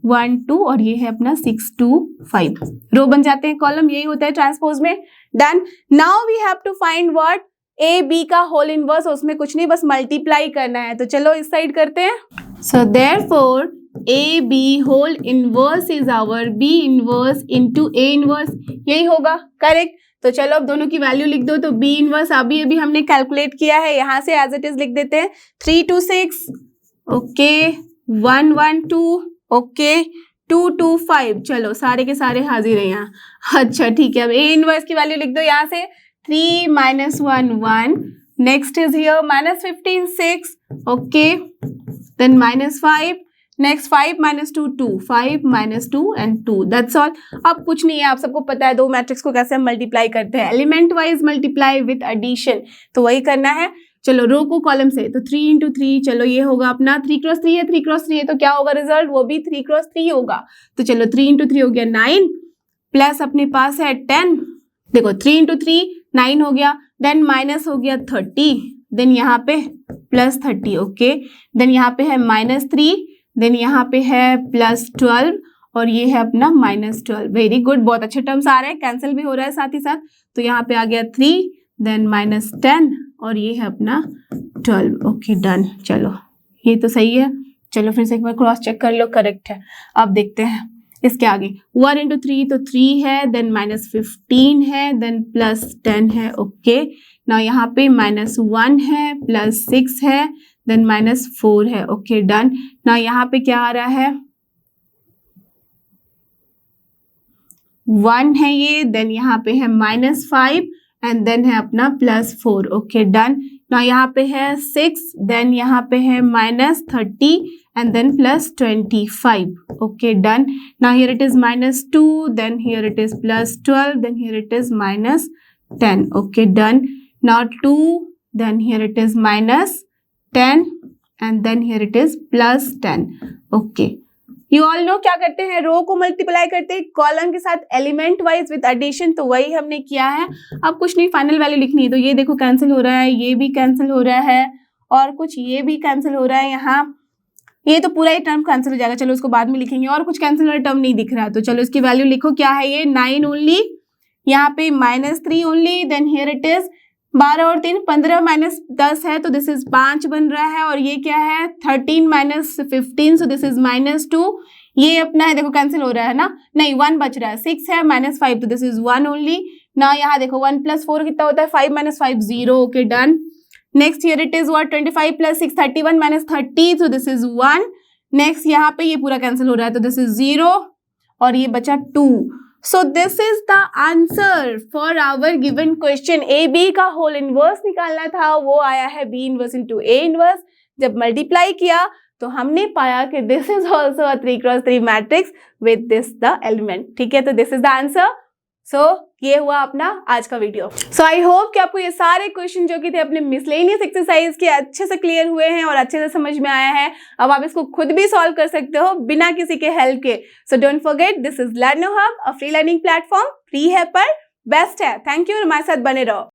1 2, और ये है अपना 6 2 5। रो बन जाते हैं, कॉलम, यही होता है ट्रांसपोज में, done. Now we have to find what? A B का होल इनवर्स, उसमें कुछ नहीं, बस मल्टीप्लाई करना है। तो चलो इस साइड करते हैं। So therefore A B whole inverse is our B inverse into A inverse, यही होगा, करेक्ट। तो चलो अब दोनों की वैल्यू लिख दो। तो B इनवर्स अभी हमने कैलकुलेट किया है, यहाँ से एज इट इज लिख देते हैं 3 2 6, ओके 1 1 2, ओके 2 2 5। चलो सारे के सारे हाजिर हैं यहाँ। अच्छा ठीक है, अब A इनवर्स की वैल्यू लिख दो यहाँ से, 3 -1 1, next is here -15 6, okay then -5, next 5 minus 2 2, 5 minus 2 and 2, that's all. अब कुछ नहीं है, आप सबको पता है दो मैट्रिक्स को कैसे हम मल्टीप्लाई करते हैं, element wise multiply with addition, तो वही करना है। चलो रो को कॉलम से, तो 3 into 3, चलो ये होगा अपना 3 क्रॉस 3 है, 3 क्रॉस 3 है, तो क्या होगा रिजल्ट, वो भी 3 क्रॉस 3 होगा। तो चलो 3 into 3 हो गया 9, प्लस अपने पास है 10, देखो 3 into 3 9 हो गया, देन माइनस हो गया 30, देन यहाँ पे प्लस 30, ओके, देन यहाँ पे है -3, देन यहाँ पे है +12 और ये है अपना -12। वेरी गुड, बहुत अच्छे टर्म्स आ रहे हैं, कैंसिल भी हो रहा है साथ ही साथ। तो यहाँ पे आ गया 3, देन -10 और ये है अपना 12, ओके डन। चलो ये तो सही है, चलो फिर से एक बार क्रॉस चेक कर लो, करेक्ट है। अब देखते हैं इसके आगे, 1 into 3 तो 3 है, देन -15 है, देन +10 है, ओके। ना यहाँ पे -1 है, +6 है, देन -4 है, ओके डन। ना यहाँ पे क्या आ रहा है, 1 है ये, देन यहाँ पे है -5 एंड देन है अपना +4, ओके डन। ना यहाँ पे है 6, देन यहाँ पे है -30 and then +25, okay done। Now here it is -2, then here it is +12, then here it is -10, okay done। Now 2, then here it is -10 and then here it is +10, okay। You all know क्या करते हैं, रो को multiply करते हैं column के साथ element wise with addition, तो वही हमने किया है। अब कुछ नहीं, फाइनल वैल्यू लिखनी है, तो ये देखो कैंसिल हो रहा है, ये भी कैंसिल हो रहा है और कुछ ये भी कैंसिल हो रहा है, यहाँ ये तो पूरा ही टर्म कैंसिल हो जाएगा, चलो उसको बाद में लिखेंगे। और कुछ कैंसिल वाला टर्म नहीं दिख रहा, तो चलो इसकी वैल्यू लिखो, क्या है ये 9 ओनली, यहाँ पे -3 only, then here it is 12 और 3 15 -10 है, तो दिस इज 5 बन रहा है। और ये क्या है 13 -15, सो दिस इज -2। ये अपना है, देखो कैंसिल हो रहा है ना, नहीं 1 बच रहा है, 6 है -5, तो दिस इज 1 ओनली। ना यहाँ देखो 1 + 4 कितना होता है, 5 - 5 0, okay done. Next here it is what 25 + 6 31 -30, so this is 1। Next यहाँ पे ये पूरा कैंसिल हो रहा है, तो दिस इज 0 और ये बचा 2। So this is the answer for our given question. A B का होल इनवर्स निकालना था, वो आया है B inverse into A inverse. जब मल्टीप्लाई किया तो हमने पाया कि this is also a 3 cross 3 matrix with this the element, ठीक है। तो दिस इज द आंसर। सो ये हुआ अपना आज का वीडियो। सो आई होप कि आपको ये सारे क्वेश्चन जो कि थे अपने मिसलेनियस एक्सरसाइज के अच्छे से क्लियर हुए हैं और अच्छे से समझ में आया है। अब आप इसको खुद भी सॉल्व कर सकते हो बिना किसी के हेल्प के। So don't forget, this is लर्नो Hub, a free learning platform, free है पर बेस्ट है। थैंक यू, हमारे साथ बने रहो।